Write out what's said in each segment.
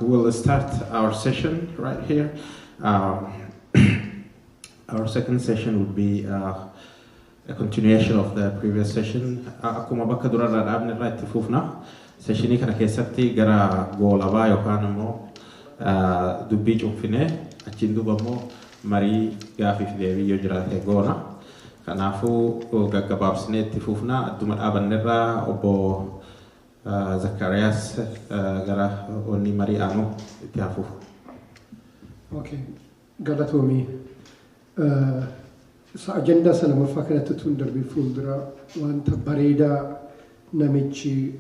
we'll start our session right here. Our second session would be a continuation of the previous session. Akkuma bakka durarraa dhaabne irraa itti fufna. Sessionii kana keessatti gara goolabaa yookaan immoo dubbii cuunfinee achiin duuba immoo marii gaafii fi deebii yoo jiraate goona. Kanaafuu gaggabaabsinee itti fufna. Adduma dhaabanne irraa obbo Zecharias gara onni marii aanu itti hafuuf. Okay. Galatoomii. Agenda sana maffaa kanatti tun darbii fuuldura wanta bareedaa namichi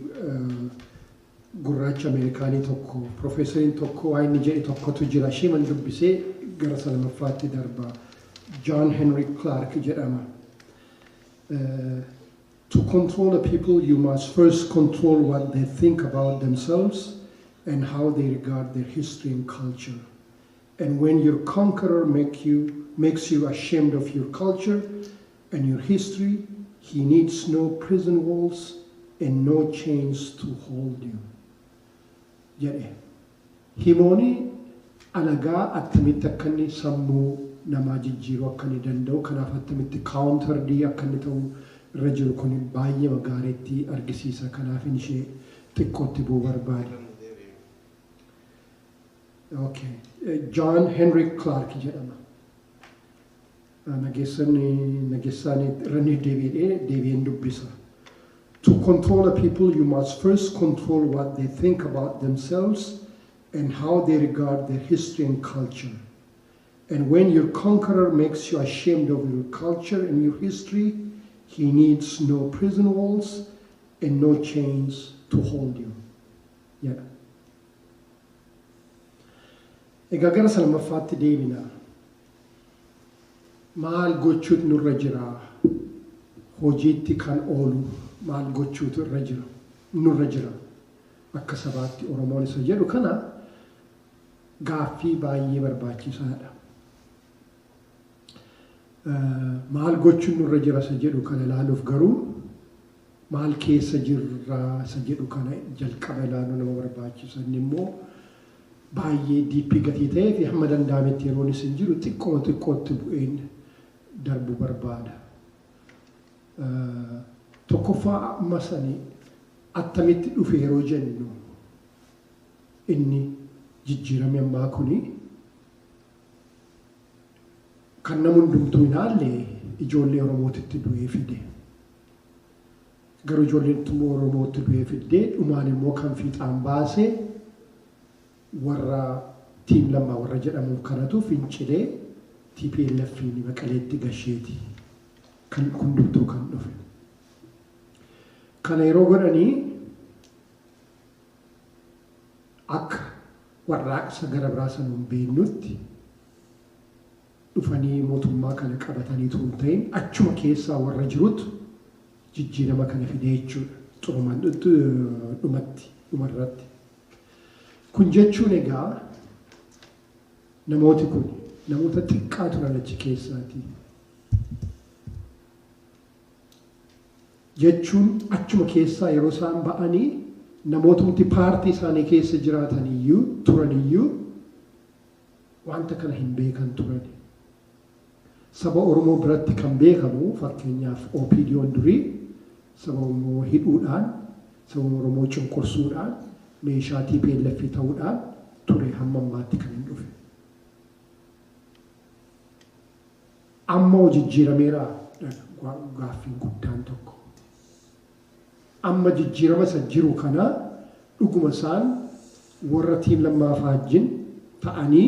gurraacha Ameerikaanii tokko profeesariin tokko waa inni jedhe tokkotu jira ishee man dubbisee gara sana maffaatti darba. John Henry Clark jedhama. To control the people, you must first control what they think about themselves and how they regard their history and culture. And when your conqueror makes you ashamed of your culture and your history, he needs no prison walls and no chains to hold you. Jedhe. Himooni alagaa attamitti akka inni sammuu namaa jijjiiruu akka inni danda'u kanaaf attamitti kaawuntardii akka inni ta'u irra jiru kun baay'ee gaariitti argisiisa kanaaf ishee xiqqootti bu'uu barbaade. Okay. John Henry Clark jedhama. Nagessani irranii deebi'een dubbisa. To control the people, you must first control what they think about themselves and how they regard their history and culture. And when your conqueror makes you ashamed of your culture and your history, he needs no prison walls and no chains to hold you. Yeah. Egaa gara salamaffaatti deebina. Maal gochuutu nurra jira? Hojiitti kan oolu maal gochuutu nurra jira? Akka sabaatti Oromoon isa jedhu kana gaaffii baay'ee barbaachisaadha. Maal gochuun nurra jira isa jedhu kana ilaaluuf garuu maal keessa jirra isa jedhu kana jalqaba ilaaluu nama barbaachisa. Inni immoo baay'ee diippii gatii ta'ee fi hamma danda'ametti yeroon isin jiru xiqqootti bu'een darbu barbaada. Tokkoffaa amma sanii attamitti dhufe yeroo jennu inni jijjiirame ammaa kuni kan nama hundumtuu hin haalle ijoollee Oromootitti du'ee fide. Garuu ijoolleen Oromootti du'ee fidee dhumaan immoo kan fiixaan baasee warra tiim lammaa warra jedhamuuf kanatu fincilee TPLF ni Maqaleetti gasheeti kan hundumtuu kan dhufe. Kana yeroo godhanii akka warraaqsa gara biraa sanuun beeknutti dhufanii mootummaa kana qabatanii tuun ta'in achuma keessaa warra jirutu jijjiirama kana fidee jechuudha dhumarratti. Kun jechuun egaa namooti kun namoota xiqqaa turan achi keessaati. Jechuun achuma keessaa yeroo isaan ba'anii namootumti paartii isaanii keessa jiraataniyyuu turaniyyuu wanta kana hin beekan turani. Saba Oromoo biratti kan beekamu fakkeenyaaf OPDO'n durii saba Oromoo hidhuudhaan saba Oromoo cunqursuudhaan meeshaa TPLF ta'uudhaan ture hamma ammaatti kan hin dhufe. Amma jijjiirameera gaaffiin guddaan tokko. Amma jijjiirama isa jiru kana dhuguma isaan warra tiim lammaafaa wajjin ta'anii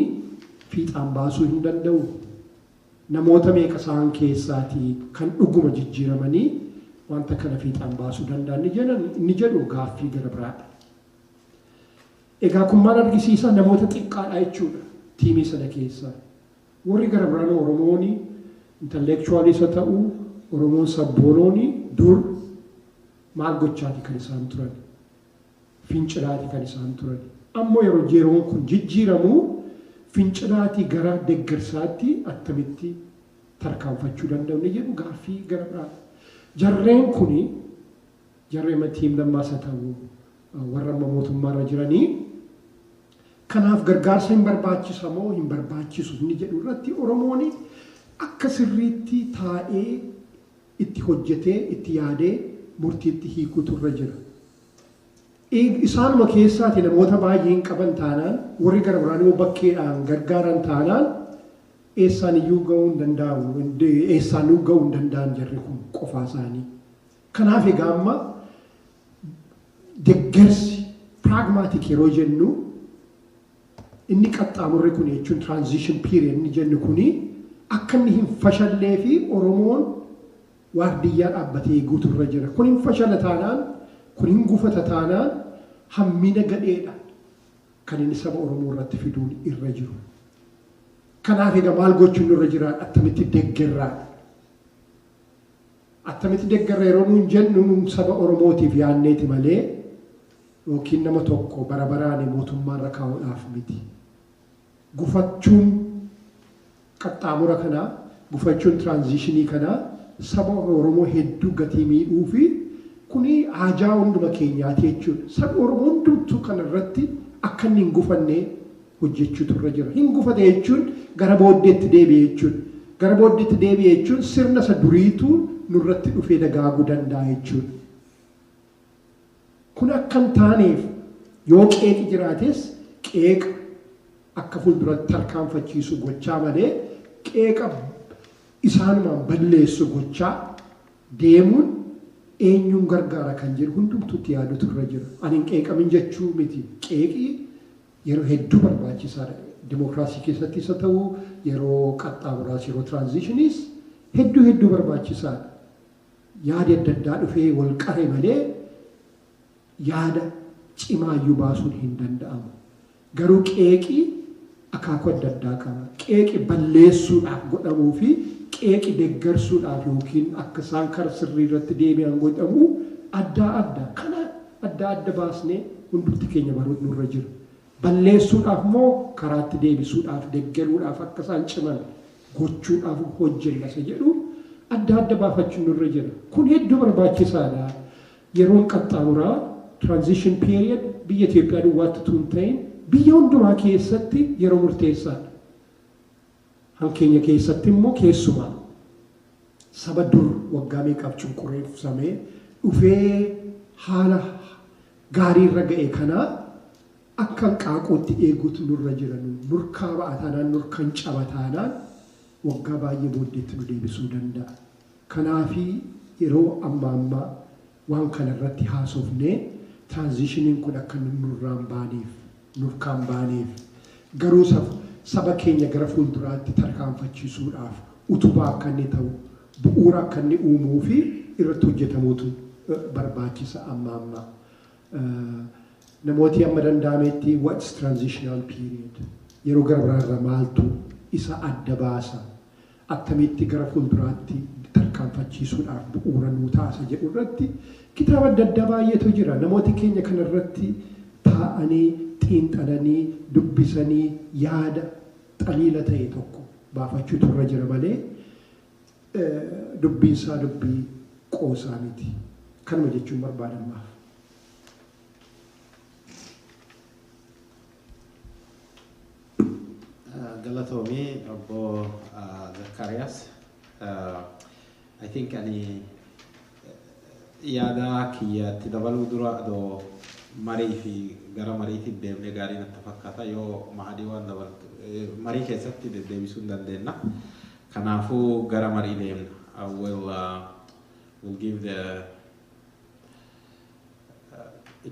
fiixaan baasuu hin danda'u. Namoota meeqa isaan keessaatii kan dhuguma jijjiiramanii wanta kana fiixaan baasuu danda'an ni jedhu gaaffii gara biraadha. Egaa kun maal argisiisa namoota xiqqaadha jechuudha tiimii sana keessaa. Warri gara biraan Oromooni intellectualis haa ta'u Oromoon sabboonooni dur maal gochaati kan isaan turan? Fincilaati kan isaan turan. Ammoo yeroon kun jijjiiramu fincilaati gara deeggarsaatti attamitti tarkaanfachuu danda'u ni jedhu gaaffii gara biraa. Jarreen kuni jarreen tiim lammaas haa ta'u warra mootummaarra jiranii Kanaaf gargaarsa hin barbaachisa moo hin barbaachisu inni jedhu irratti Oromoon akka sirriitti taa'ee itti hojjetee itti yaadee murtiitti hiikuutu irra jira. Isaanuma keessaati namoota baay'een qaban taanaan warri gara biraan immoo bakkeedhaan gargaaran taanaan eessaan iyyuu ga'uu hin danda'u eessaan ga'uu hin danda'an jarri kun qofaa isaanii. Kanaaf egaa amma deeggarsi pragmatic yeroo jennu inni qaxxaamurri kun jechuun transition period inni jennu kuni akka inni hin fashallee fi Oromoon waardiyyaa dhaabbatee eeguutu irra jira. Kun hin fashala taanaan kun hin gufata taanaan hammina gadheedha kan inni saba Oromoo irratti fiduun irra jiru. Kanaaf egaa maal gochuun irra jira attamitti deeggarraa. Attamitti deeggarra yeroo nuun jennu saba Oromootiif yaanneeti malee yookiin nama tokko bara baraan mootummaarra kaa'uudhaaf miti. Gufachuun qaxxaamura kanaa gufachuun transitionii kanaa saba Oromoo hedduu gatii miidhuu fi kuni haajaa hunduma keenyaati jechuudha. Sabni Oromoo hundumtuu kanarratti akka inni hin gufannee hojjechuutu irra jira. Hin gufate jechuun gara booddeetti deebi'e jechuudha. Gara booddeetti deebi'e jechuun sirna isa duriitu nurratti dhufee dagaaguu danda'a jechuudha. Kun akka hin taaneef yoo qeeqi jiraates qeeqa akka fuulduratti tarkaanfachiisu gochaa malee qeeqa isaanumaan balleessu gochaa deemuun eenyuun gargaara kan jedhu hundumtuutti yaadutu irra jira. Ani hin qeeqamin jechuu miti. Qeeqi yeroo hedduu barbaachisaadha. Dimookiraasii keessattis haa ta'u yeroo qaxxaamuraas yeroo tiraanzishiniis hedduu barbaachisaadha. Yaada adda addaa dhufee wal qare malee yaada cimaayyuu baasuun hin danda'amu. Garuu qeeqi akaakuu adda addaa qaba. Qeeqi balleessuudhaaf godhamuu fi qeeqi deeggarsuudhaaf yookiin akka isaan karaa sirrii irratti deebi'an godhamu adda adda. Kana adda baasnee hundumti keenya baruutu nurra jira. Balleessuudhaaf moo karaatti deebisuudhaaf deeggaruudhaaf akka isaan ciman gochuudhaaf hojjenna isa jedhu adda baafachuun nurra jira. Kun hedduu barbaachisaadha. Yeroon qaxxaamuraa transition period biyya Itoophiyaa duwwaatti tun ta'in biyya hundumaa keessatti yeroo murteessaadha. Hankeenya keessatti immoo keessumaa saba dur waggaa meeqaaf cunqureeffamee dhufee haala gaarii irra ga'e kanaa akka hanqaaquutti eeguutu nurra jiran nurkaa ba'ataanaan nurkan cabataanaan waggaa baay'ee booddeetti nu deebisuu danda'a. Kanaafi yeroo ammaa waan kana irratti haasofnee transitioning kun akka nurkaan baaneef garuu saba keenya gara fuulduraatti tarkaanfachiisuudhaaf utubaa akka inni ta'u bu'uura akka inni uumuu fi irratti hojjetamuutu barbaachisa amma. Namooti amma danda'ametti what's transitional period yeroo gara biraarra maaltu isa adda baasa attamitti gara fuulduraatti tarkaanfachiisuudhaaf bu'uura nuu taasa jedhu irratti kitaaba adda addaa baay'eetu jira. Namooti keenya kanarratti taa'anii xiinxalanii dubbisanii yaada xaliila ta'e tokko baafachuutu irra jira malee dubbiinsaa dubbii qoosaa miti. Kanuma jechuun barbaadamaaf. Galatoomii obbo Zecharias. I think ani yaada kiyyatti dabaluu dura adoo marii fi gara mariitti deemnee gaarii natti fakkaata yoo Mahdi waan dabaltu marii keessatti deddeebisuu hin dandeenya. Kanaafuu gara marii deemna. We'll give a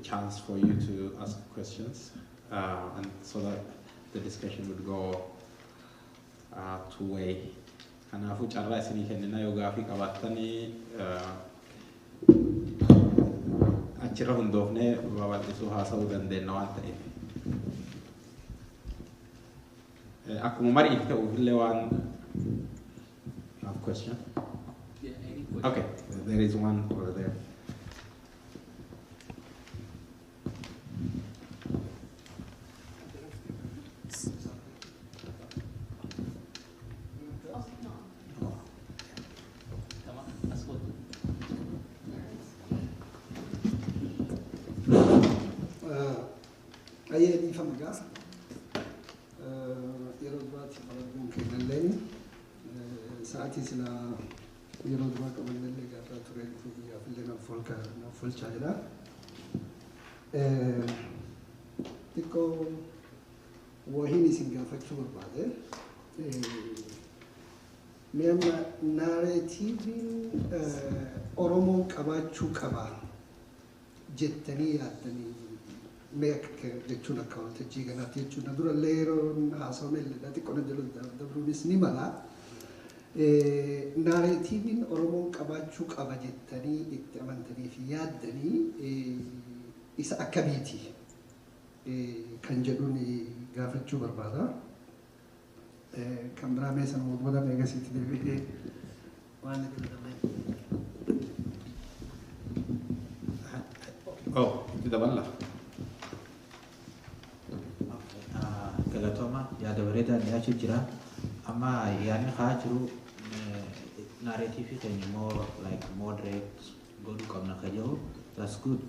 chance for you to ask questions and so that the discussion would go two-way. Kanaafuu carraa isinii kennina yoo gaafii qabaattanii achirra hundoofnee babal'isuu haasa'uu dandeenya waan ta'eef. Akkuma mariif ta'uufillee waan have question? Yeah, any question? Okay, there is one over there. يرضبات ممكن الليل ساعتي سلا يرضبات قبل الليل قاعد تريد في الليل نفول شايلا تكو وهيني سنجافة شور بعده ميم ناريتيفين أورومو كبا شو كبا جتني ياتني ميك جتشونا كون تجيغا ناتي جتشونا دورا ليرو هاسومي لداتي كونا جلو دبرونيس نيمالا ناريتيفين أورومو كبا شو كبا جتني اتمنتني في يادني إسا أكابيتي كان جدوني غافت شو بربادا كان برامي سن موضوع ميغا سيتي دي وانا كده والله galatoma ya da wareda da ya ci jira amma yani khajru narrative kan more like moderate godu kamna kajo that's good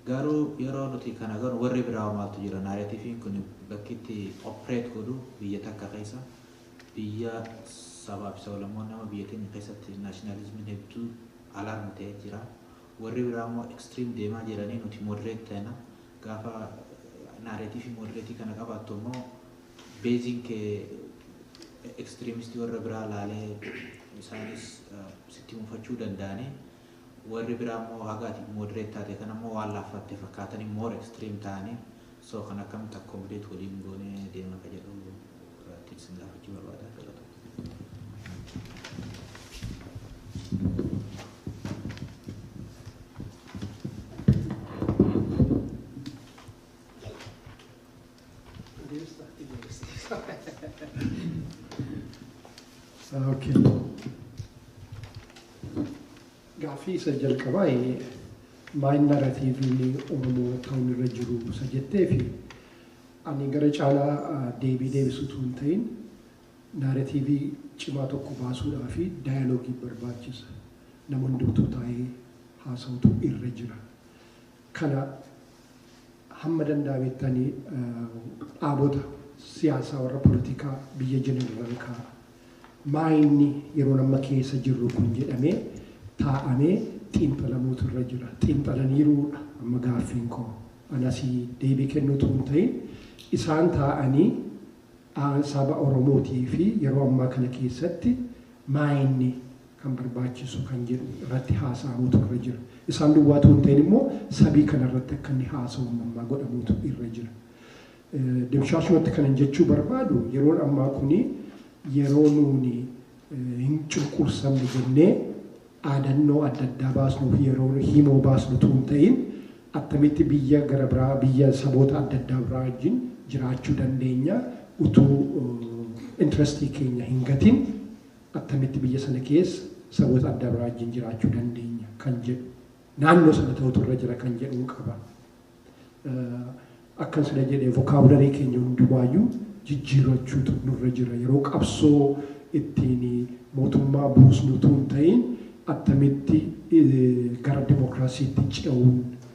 garu yaro loti kana garu warri braw ma tu jira narrative kun bakiti operate godu biya takka kaisa biya sabab solomon ma biya tin kaisa nationalism hebtu alarm te jira warri braw mo extreme dema jira ni nuti moderate tena gafa narrative moderate kana qabatto mo basic extremist warra bira lale misalis sittimu fachu dandane warri bira mo hagati moderate tate kana mo walla fatte fakatani more extreme tane so kana kam ta accommodate wali ngone de ma kajado tiksin la fachu wada kala Okay. Gaaffii isa jalqabaa maal narratiivni Oromoo ta'uun irra jiru isa jettee fi ani gara caalaa deebisuutu hin ta'in narratiivii cimaa tokko baasuudhaa fi daayaloogii barbaachisa. Nama hundumtuu taa'ee haasa'utu irra jira. Kana hamma danda'amettanii dhaabota siyaasaa warra poolitikaa biyya jiran ka'a. Maayinni yeroo nama keessa jirru kun jedhamee taa'amee xiinxalamuutu irra jira. Xiinxalaniiruudha amma gaaffiin koo. Anasii deebii kennuutu hin ta'in isaan taa'anii saba Oromootii fi yeroo ammaa kana keessatti maayinni kan barbaachisu kan jedhu irratti haasa'amuutu irra jira. Isaan duwwaatu hin ta'in immoo sabii kanarratti akka inni haasa'u ammaa godhamuutu irra jira. Dimshaashumatti kanan jechuu barbaadu yeroon ammaa kuni yeroo nuuni hin cunqursamne jennee aadannoo adda addaa baasnuuf yeroo himoo baasnutu hin ta'in attamitti biyya gara biraa biyya saboota adda addaa biraa wajjin jiraachuu dandeenya utuu interestii keenya hin gatin attamitti biyya sana keessa saboota adda biraa wajjin jiraachuu dandeenya kan jedhu naannoo sana ta'utu irra jira kan jedhu qaba. Akkan sila jedhee vokaabularii keenya hundumaayyuu jijjiirrachuutu nurra jira. Yeroo qabsoo ittiin mootummaa buusnutu hin ta'in attamitti gara dimokiraasiitti ce'uu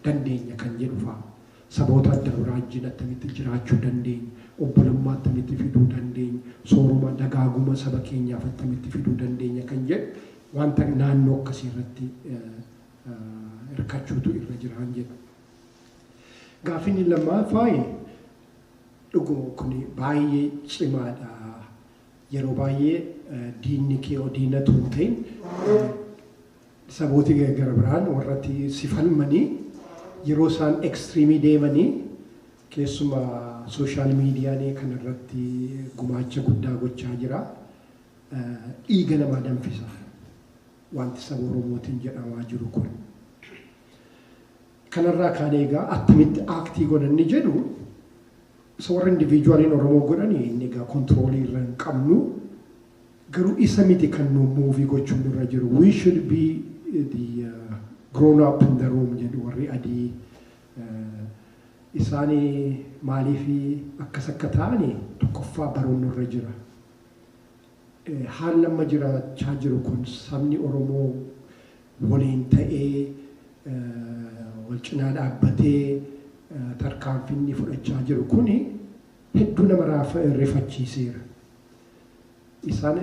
dandeenya kan jedhu fa'a. Saboota adda biraa wajjin attamitti jiraachuu dandeenya. Obbolummaa attamitti fiduu dandeenya. Sooroma dagaaguma saba keenyaaf attamitti fiduu dandeenya kan jedhu wanta naannoo akkasii irratti hirkachuutu irra jiraan jedha. Gaaffiin lammaffaa dhuguma kun baay'ee cimaadha. Yeroo baay'ee diinni kee diinatu hin ta'in sabooti gara biraan warratti si falmanii yeroo isaan ekstiriimii deemanii keessumaa sooshaal miidiyaan kanarratti gumaacha guddaa gochaa jira. Dhiiga namaa danfisa wanti saba Oromootiin jedhamaa jiru kun. Kanarraa kaan egaa attamitti aaktii godhanni jedhu isa warra indiviijuwaaliin Oromoo godhanii inni egaa kontiroolii irra hin qabnu garuu isa miti kan nu muuvii gochuun irra jiru. We should be the grown up in the room jedhu warri adii isaanii maaliif akkas akka ta'ani tokkoffaa baruun irra jira. Haalli amma jiraachaa jiru kun sabni Oromoo waliin ta'ee wal cinaa dhaabbatee tarkaanfii fudhachaa jiru kuni hedduu nama rifachiiseera. Isaan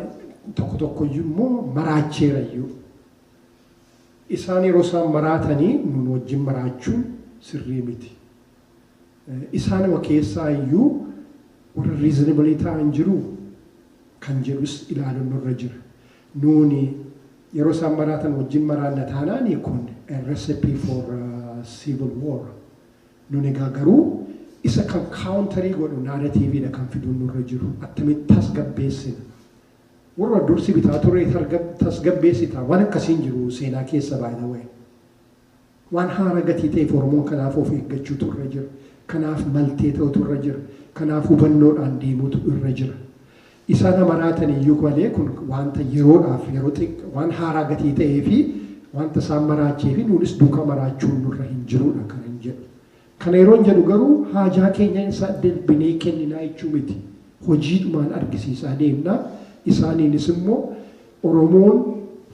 tokko immoo maraacheera iyyuu. Isaan yeroo isaan maraatanii nun wajjin maraachuun sirrii miti. Isaanuma keessaa iyyuu warra reasonable ta'an jiru kan jedhus ilaaluun nurra jira. Nuuni yeroo isaan maraatan wajjin maraanna taanaan kun a recipe for civil war. Nuni garuu isa kan counterii godhu narratiiviidha kan fiduun nurra jiru. Attamitti tasgabbeessina. Warra dursi bitaa turre tasgabbeessita waan akkasiin jiru seenaa keessa by the way. Waan haara gatii ta'eef Oromoon kanaaf of eeggachuu turre jira. Kanaaf maltee ta'utu irra jira. Kanaaf hubannoodhaan deemuutu irra jira. Isaan maraatan iyyuu malee kun wanta yeroodhaaf yeroo waan haaraa gatii ta'ee fi wanta isaan maraachee fi nuunis duukaa maraachuun nurra hin jirudha kan hin jedhu. Kana yeroon jedhu garuu haajaa keenya isaa deebinee kenninaa jechuu miti. Hojiidhumaan argisiisaa deemna. Isaaniinis immoo Oromoon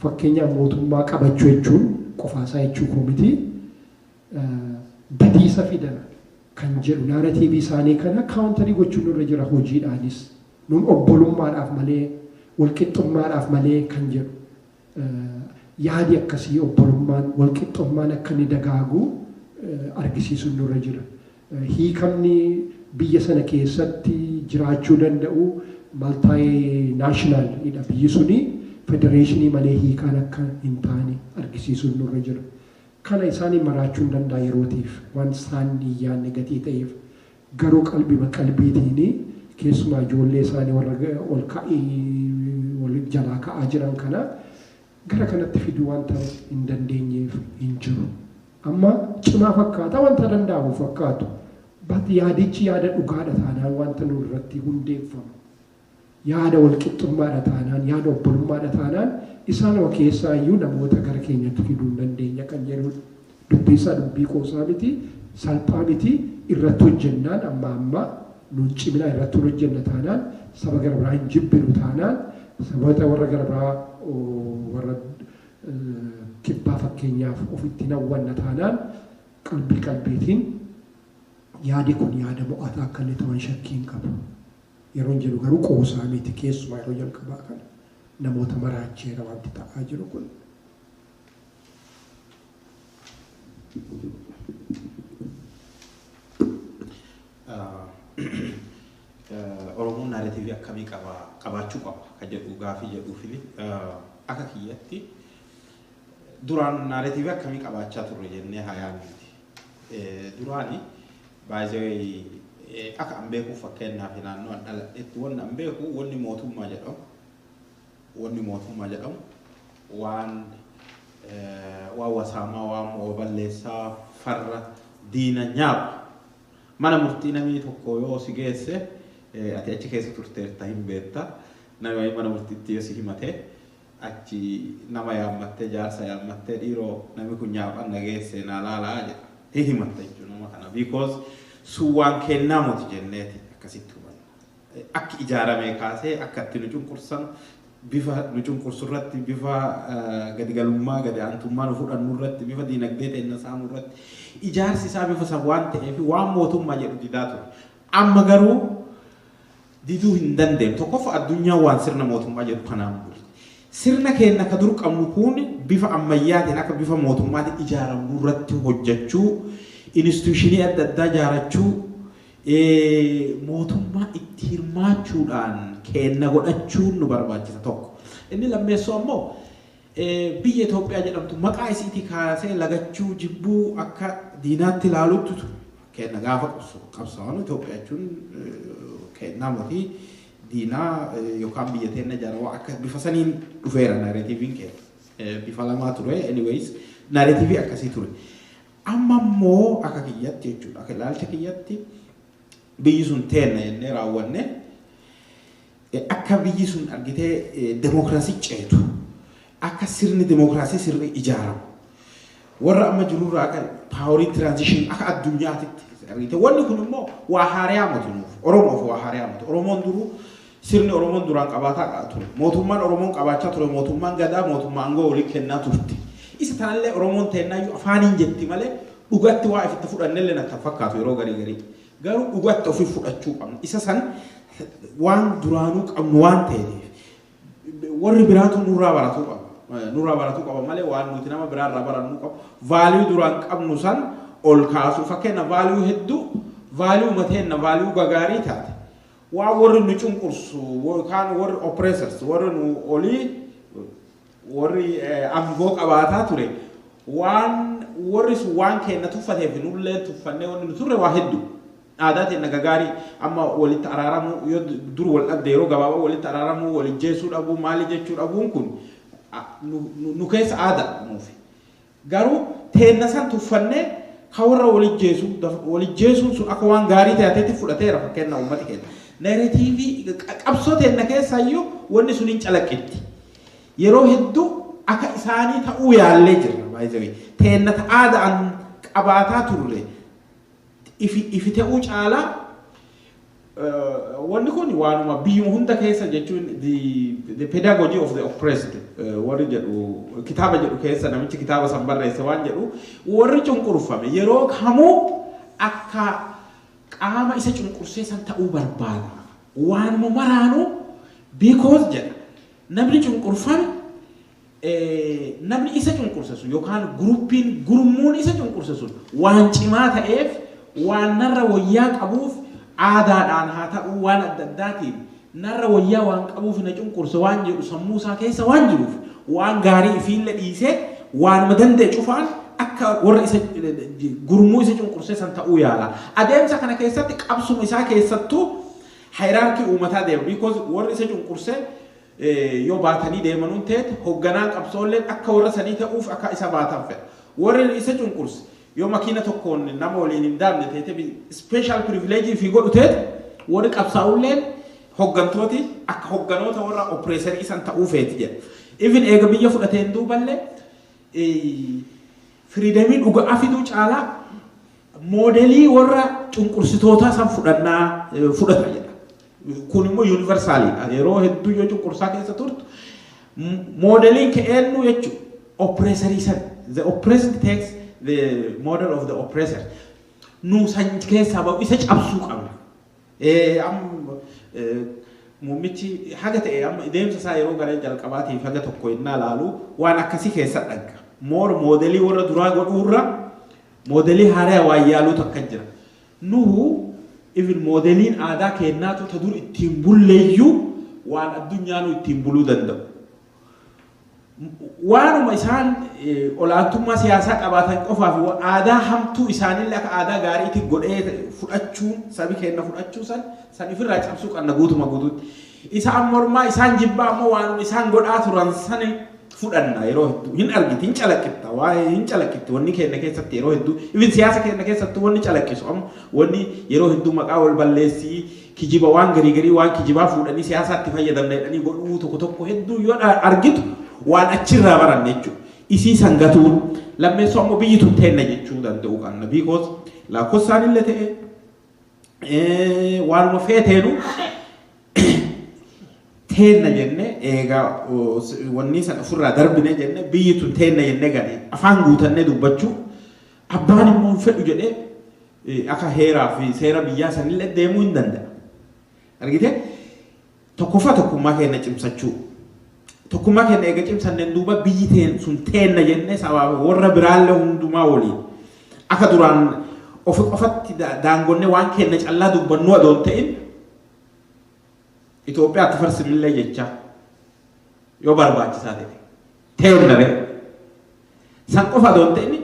fakkeenyaaf mootummaa qabachuu jechuun qofaasaa jechuu koo miti. Badiisa fidan kan jedhu narratiivii isaanii kana kaawuntarii gochuun nurra jira hojiidhaanis. Nun obbolummaadhaaf malee walqixxummaadhaaf malee kan jedhu yaadi akkasii obbolummaan walqixxummaan akka inni dagaagu argisiisuun nurra jira. Hiikamni biyya sana keessatti jiraachuu danda'u multinational biyyi suni federeeshinii malee hiikaan akka hin taane argisiisuun nurra jira. Kana isaanii maraachuu danda'a yerootiif waan isaan yaadne gatii ta'eef garuu qalbiitiin keessumaa ijoollee isaanii warra ol ka'ii wal jalaa ka'aa jiran kana gara kanatti fiduu wanta hin dandeenyeef hin jiru. Amma cimaa fakkaata wanta danda'amu fakkaatu. Yaadichi yaada dhugaadha taanaan wanta nu irratti hundeeffamu. Yaada walqixxummaadha taanaan yaada obbolummaadha taanaan isaanuma keessaa iyyuu namoota gara keenyatti fiduu hin dandeenya kan jedhudha. Dubbii isaa dubbii qoosaa miti salphaa miti irratti hojjennaan amma nun cimina irratti hojjenna taanaan saba gara biraa hin jibbinu taanaan saboota warra gara biraa warra kibbaa fakkeenyaaf ofitti nawwanna taanaan qalbiitiin yaadi kun yaada mo'ataa akka inni ta'an shakkiin qabu. Yeroon jedhu garuu qoosaa miti keessumaa yeroo jalqabaa kana namoota maraacheera wanti ta'aa jiru kun. Oromoon narratiivii akkamii qabaachuu qaba kan jedhu gaafii jedhuufi akka kiyyatti duraan narratiivii akkamii qabaachaa turre jennee hayaannuti. Duraani baay'ee akka an beeku fakkeenyaaf naannoo dhaladhetti wanni an beeku wanni mootummaa jedhamu waan wasaamaa waan balleessaa farra diina nyaatu mana murtii namni tokko yoo si geesse ati achi keessa turteerta hin beekta nama mana murtiitti yoo si himate achi nama yaammattee jaarsa yaammattee dhiiroo namni kun nyaaphan na geesse naa laalaa jedha hin himatta jechuudha nama kana because suwaan kennaa moti jenneeti akkasitti hubanna. Akka ijaaramee kaasee akka itti nu cunqursan bifa nu cunqursurratti bifa gadigalummaa gadi aantummaa nu fudhannu irratti bifa diinagdee ta'inna saamuu irratti ijaarsi isaa bifa san waan ta'eef waan mootummaa jedhu didaa ture. Amma garuu diduu hin dandeenye tokkof addunyaa waan sirna mootummaa jedhu kanaan bulu. Sirna keenya ka dur qabnu kun bifa ammayyaatiin akka bifa mootummaatiin ijaaramuu irratti hojjechuu instituushinii adda addaa ijaarachuu mootummaa itti hirmaachuudhaan kenna godhachuun nu barbaachisa tokko. Inni lammeessoo ammoo biyya Itoophiyaa jedhamtu maqaa isiitii kaasee lagachuu jibbuu akka diinaatti ilaaluutu kenna gaafa qabsaa'an Itoophiyaa jechuun kennaa mootii diinaa yookaan biyya teenya ijaarawaa akka bifa saniin dhufeera narratiiviin kenna. Bifa lamaa ture anyways narratiivii akkasii ture. Amma immoo akka kiyyatti jechuudha akka ilaalcha kiyyatti biyyi sun teenna jennee raawwanne akka biyyi sun argitee demokraasii ceetu akka sirni demokraasii sirni ijaaramu warra amma jirurraa akka paaworii tiraanzishin akka addunyaatitti argitee wanni kun immoo waa haariyaa moti nuuf Oromoof waa haariyaa moti Oromoon duruu sirni Oromoon duraan qabaataa ture mootummaan Oromoon qabaachaa ture mootummaan gadaa mootummaan aangoo walii kennaa turte. Isa tanallee Oromoon teennaayyuu afaaniin jetti malee dhugatti waa ifitti fudhannellee natti fakkaatu yeroo garii garuu dhugaatti ofii fudhachuu qabna isa san waan duraanuu qabnu waan ta'eef warri biraatu nurraa baratuu qaba malee waan nuti nama biraarraa barannuu qabu vaaliyuu duraan qabnu san ol kaasu fakkeenya vaaliyuu hedduu vaaliyuu mateenna vaaliyuu gagaarii taate waa warri nu cunqursu yookaan warri oppressors warri nu olii warri aangoo qabaataa ture waan warri sun waan kenna tuffateef nullee tuffannee wanni nu turre waa hedduu aadaa ta'e gagaarii amma walitti araaramu yoo dur wal dhabde yeroo gabaabaa walitti araaramu waliin jeesuu dhabuu maali jechuu dhabuun kun nu keessa aadaa nuufi garuu teenna san tuffannee kawarra waliin jeesuun sun akka waan gaarii ta'etti fudhateera fakkeenya uummati kenna narratiivii qabsoo teenna keessaayyuu wanni sun hin calaqqitti yeroo hedduu akka isaanii ta'uu yaallee jirra baay'ee teenna aadaan qabaataa turre ifi ta'uu caalaa wanni kun waanuma biyyuma hunda keessa jechuun the pedagogy of the oppressed warri jedhu kitaaba jedhu keessa namichi kitaaba san barreesse waan jedhu warri cunqurfame yeroo kamuu akka qaama isa cunqursee san ta'uu barbaada waanuma maraanuu because jedha namni cunqurfame namni isa cunqurse sun yookaan gurmuun isa cunqurse sun waan cimaa ta'eef waan narra wayyaa qabuuf aadaadhaan haa ta'uu waan adda addaatiin narra wayyaa waan qabuuf na cunqurse waan jedhu sammuu isaa keessa waan jiruuf waan gaarii ifiille dhiisee waanuma danda'e cufaan akka warra isa gurmuu isa cunqursee san ta'uu yaala adeemsa kana keessatti qabsuma isaa keessattuu hierarkii uummataa deema because warri isa cunqursee yoo baatanii deemanuun ta'etti hoogganaan qabsoolleen akka warra sanii ta'uuf akka isa baatan fedha warri isa cunqurse yoo makiina tokkoon nama waliin hin daamne ta'etti special privilege fi godhu ta'etti warri qabsaa'ulleen hooggantooti akka hoogganoota warra oppressor isan ta'uu feeti jedha even eega biyya fudhateen duuballee freedomii dhugaa fiduu caalaa moodelii warra cunqursitoota san fudhata jedha kun immoo universaaliidha yeroo hedduu yoo cunqursaa keessa turtu moodeliin ka'eennu jechuudha oppressorii san the oppressed takes the model of the oppressor nu san keessaa ba'u isa cabsuu qabna muummichi haga ta'e amma deemsa isaa yeroo gara jalqabaatiif haga tokko innaa laalu waan akkasii keessa dhagga moodelii warra duraa godhuurra moodelii haaraa waan yaaluu takka jira nuhu even modeliin aadaa kennaatu ta dur ittiin bulleeyyuu waan addunyaanu ittiin buluu danda'u waanuma isaan olaantummaa siyaasaa qabaatan qofaaf aadaa hamtuu isaanillee akka aadaa gaariitti godhee fudhachuun sabi kenna fudhachuu san ifirraa cabsuu qabna guutuma guutuutti isaan mormaa isaan jibbaa ammoo waanuma isaan godhaa turan sani fudhanna yeroo hedduu hin argiti hin calaqqitta waa'ee hin calaqqitti wanni kenna keessatti yeroo hedduu even siyaasa kenna keessatti wanni calaqqisu amma wanni yeroo hedduu maqaa wal balleessii kijiba waan garii waan kijibaa fuudhanii siyaasaatti fayyadamna jedhanii godhuu tokko hedduu yoo argitu waan achirraa baranne jechuudha isii sangatuun lammeessoo ammoo biyyi tun teenna jechuu danda'u qabna because lakkoofsaan illee ta'e waanuma feeteenu teenna jenne egaa wanni san ofirraa darbine jenne biyyi tun teenna jenne gadi afaan guutannee dubbachuu abbaan immoo fedhu jedhee akka heeraa fi seera biyyaa sanillee deemuu hin danda'a argite tokkoffaa tokkummaa keenya cimsachuu tokkummaa keenya eega cimsanneen duuba biyyi teen sun teenna jenne sababa warra biraallee hundumaa waliin akka duraan ofatti daangonnee waan keenya callaa dubbannuu adoon ta'in Itoophiyaatti farsimillee jecha yoo barbaachisaa ta'e teennare san qofa adoon ta'in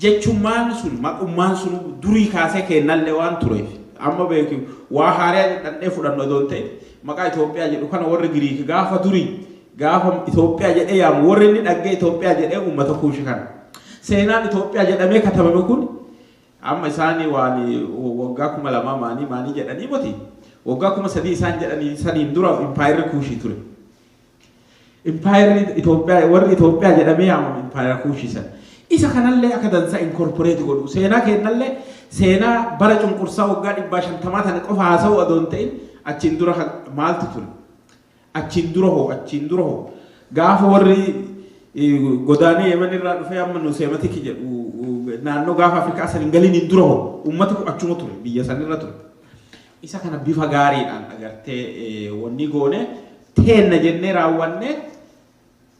jechummaan sun maqummaan sun durii kaasee kennallee waan tureef amma beeku waa haaraa jedhannee fudhannu adoon ta'in maqaa Itoophiyaa jedhu kana warri Giriik gaafa durii gaafa Itoophiyaa jedhee yaamu warri inni dhaggee Itoophiyaa jedhee uummata kuushi kana seenaan Itoophiyaa jedhamee katabame kun amma isaanii waan waggaa 2000 maanii jedhanii moti waggaa 3 isaan jedhanii saniin dura empire kuushii ture empire Itoophiyaa warri Itoophiyaa jedhamee yaamu empire kuushii san isa kanallee akka dansa incorporate godhu seenaa kennallee seenaa bara cunqursaa waggaa 150 tan qofa haasa'u adoon ta'in achiin dura maaltu ture achiin dura hoo gaafa warri godaanee Yemen irraa dhufee amma nu seematiki jedhu naannoo gaafa Afrikaa san hin galin hin dura uummati kun achuma ture biyya san irra ture. Isa kana bifa gaariidhaan agartee wanni goone teenna jennee raawwanne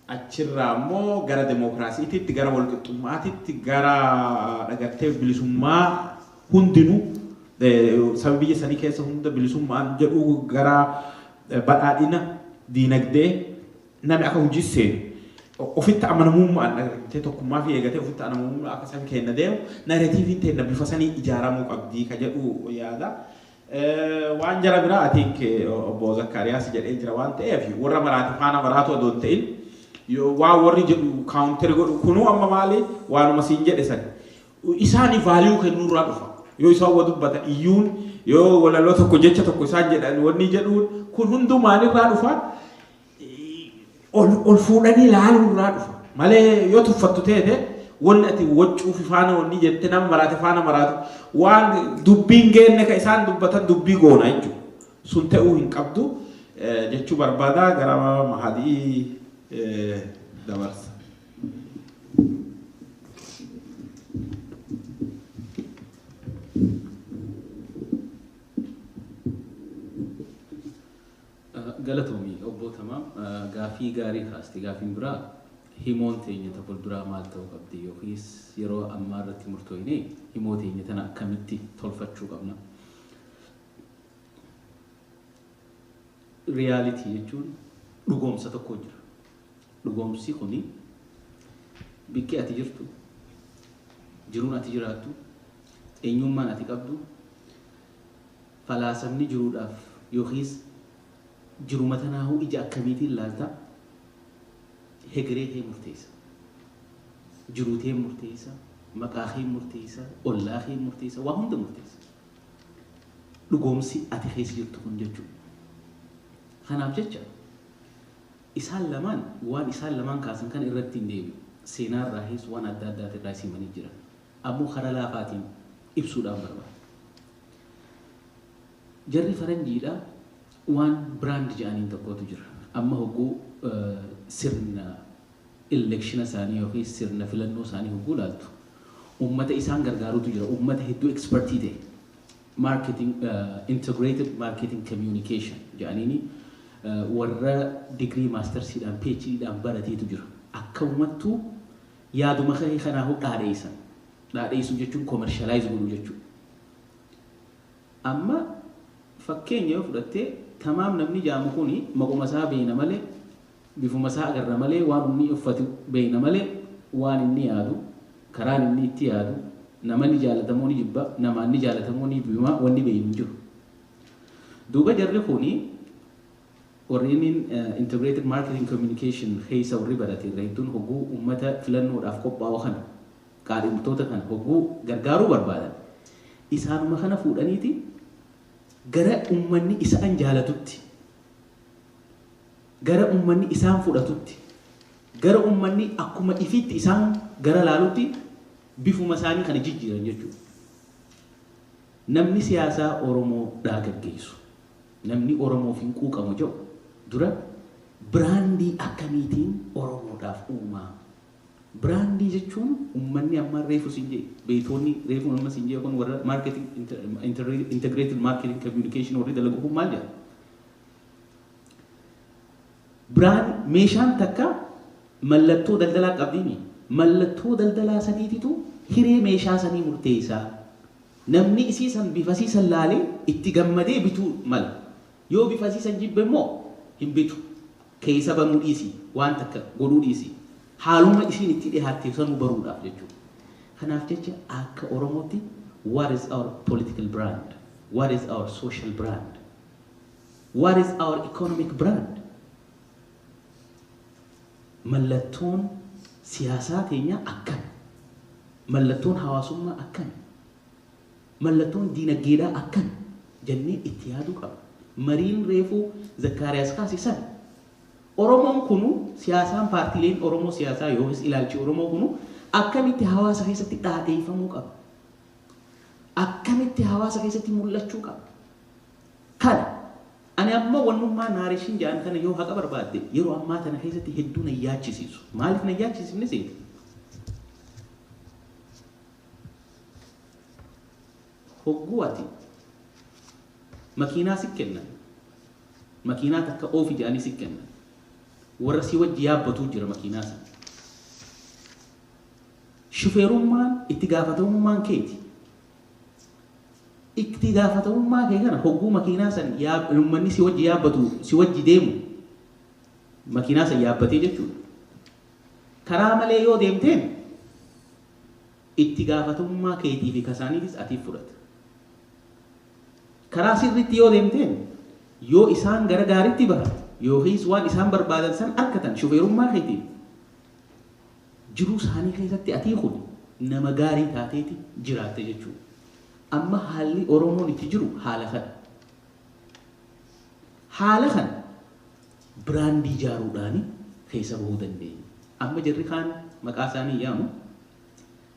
achirraa immoo gara demokiraasiititti gara walqixxummaatitti gara agartee bilisummaa hundinuu sababii biyya sanii keessa hunda bilisummaan jedhu gara badhaadhina diinagdee namni akka hojii seenu ofitti amanamummaan agartee tokkummaa fi eegatee ofitti amanamummaa akka san kenna deemu narratiiviin teenna bifa sanii ijaaramuu qabdii ka jedhu yaada. Waan jara biraa atiink obbo Zecharias jedhee jira waan ta'eef warra maraati faana maraatu adoon ta'in waan warri jedhu kaawunteri godhu kunuu amma maali waanuma siin jedhe san isaanii vaaliyuu kennuurraa dhufa yoo isaan wa dubbatan iyyuun yoo walaloo tokko jecha tokko isaan jedhan wanni jedhuun kun hunduu maalirraa dhufa ol fuudhanii ilaaluurraa dhufa malee yoo tuffattu teete wanni ati waccuu fi faana wanni jette nama maraate faana maraatu waan dubbiin geenne ka isaan dubbatan dubbii goona jechuudha sun ta'uu hin qabdu jechuu barbaada gara Mahadii dabarsa. Galatoomii obbo Tamaam gaafii gaarii kaasti gaafiin biraa himoon teenya ta fuulduraa maal ta'uu qabdi yookiis yeroo ammaa irratti murtooyne himoo teenya tana akkamitti tolfachuu qabna. Riyaalitii jechuun dhugoomsa tokko jira. Dhugoomsi kuni bikki ati jirtu, jiruun ati jiraattu, eenyummaan ati qabdu, falaasamni jiruudhaaf yookiis jiruma tanaahuu ija akkamiitiin laalta hegeree kee murteessa. Jiruu kee murteessa, maqaa kee murteessa, ollaa kee murteessa, waa hunda murteessa. Dhugoomsi ati keessa jirtu kun jechuudha. Kanaaf jecha isaan lamaan waan isaan lamaan kaasan kan irratti hin deebi'u. Seenaa irraa hees waan adda addaati irraa simanii jiran. Ammoo karaa laafaatiin ibsuudhaan barbaada. Jarri faranjiidha waan biraand jedhaniin tokkotu jira. Amma hogguu sirna election isaanii yookiin sirna filannoo isaanii hogguu laaltu. Uummata isaan gargaarutu jira. Uummata hedduu expertii ta'e. Marketing, integrated marketing communication jedhaniini warra degree mastersiidhaan PhDdhaan barateetu jira. Akka uummattu yaaduma kanaa dhaadheessan. Dhaadheessuu jechuun commercialize godhuu jechuudha. Amma fakkeenya yoo fudhattee tamaam namni jaamu kuni maquma isaa beeyna malee bifuma isaa agarra malee waan inni uffatu beeyna malee waan inni yaadu karaan inni itti yaadu namanni jaalatamoo ni jibba namaan ni jaalatamoo ni bima wanni beeynu jiru. Duuba jarri kuni warreen integrated marketing communication keessa warri barate irreetuun hogguu uummata filannoodhaaf qophaa'u kana qaadhimtoota kana hogguu gargaaruu barbaadan isaanuma kana fuudhaniiti gara uummanni isaan jaalatutti gara uummanni isaan fudhatutti gara uummanni akkuma ifitti isaan gara laalutti bifuma isaanii kana jijjiiran jechuudha. Namni siyaasaa Oromoo gaggeessu namni Oromoof hin quuqamu jedhu dura biraandii akkamiitiin Oromoodhaaf uumaa. Biraandii jechuun uummanni amma reefu siin jee beeytoonni reefu amma siin jee kun warra marketing integrated marketing communication warri dalagu kun maal jedha. Brand meeshaan takka mallattoo daldalaa qabdiini. Mallattoo daldalaa saniititu hiree meeshaa sanii murteessaa. Namni isii san bifa isii san laalee itti gammadee bituu mala. Yoo bifa isii san jibbe immoo hin bitu. Keessa banuu dhiisi waan takka godhuu dhiisi. Haaluma isiin itti dhihaattee sanuu baruudhaaf jechuudha. Kanaaf jecha akka Oromootti what is our political brand? What is our social brand? What is our economic brand? Mallattoon siyaasaa teenya akkam? Mallattoon hawaasummaa akkam? Mallattoon diinagdeedhaa akkam? Jennee itti yaaduu qaba. Mariin reefuu Zecharias kaasisan. Oromoon kunu siyaasaan paartiileen Oromoo siyaasaa yookiis ilaalchi Oromoo kunu akkamitti hawaasa keessatti dhaadheeffamuu qaba. Akkamitti hawaasa keessatti mul'achuu qaba. Kana ani Ani amma wannummaa naareeshin jedhan kana yoo haqa barbaadde yeroo ammaa tana keessatti hedduu na yaachisiisu. Maaliif na yaachisifne seeta? Hogguu ati makiinaa si kennan. Makiinaa takka oofi jedhanii si kennan. Warra si wajji yaabbatuu jira makiinaa sana. Shufeerummaan itti gaafatamummaan keeti. Itti gaafatamummaa kee kana hogguu makiinaa san uummanni si wajji yaabbatu si wajji deemu makiinaa san yaabbatee jechuudha. Karaa malee yoo deemteen itti gaafatamummaa keetii fi kasaaniitis atiif fudhata. Karaa sirriitti yoo deemteen yoo isaan gara gaariitti bahan yookiis waan isaan barbaadan san argatan shufeerummaa keetiin jiruu isaanii keessatti atii kun nama gaarii taateeti jiraatte jechuudha. Amma haalli Oromoon itti jiru haala kana. Haala kana biraandii ijaaruudhaan keessa bahuu dandeenya. Amma jarri kaan maqaa isaanii yaamu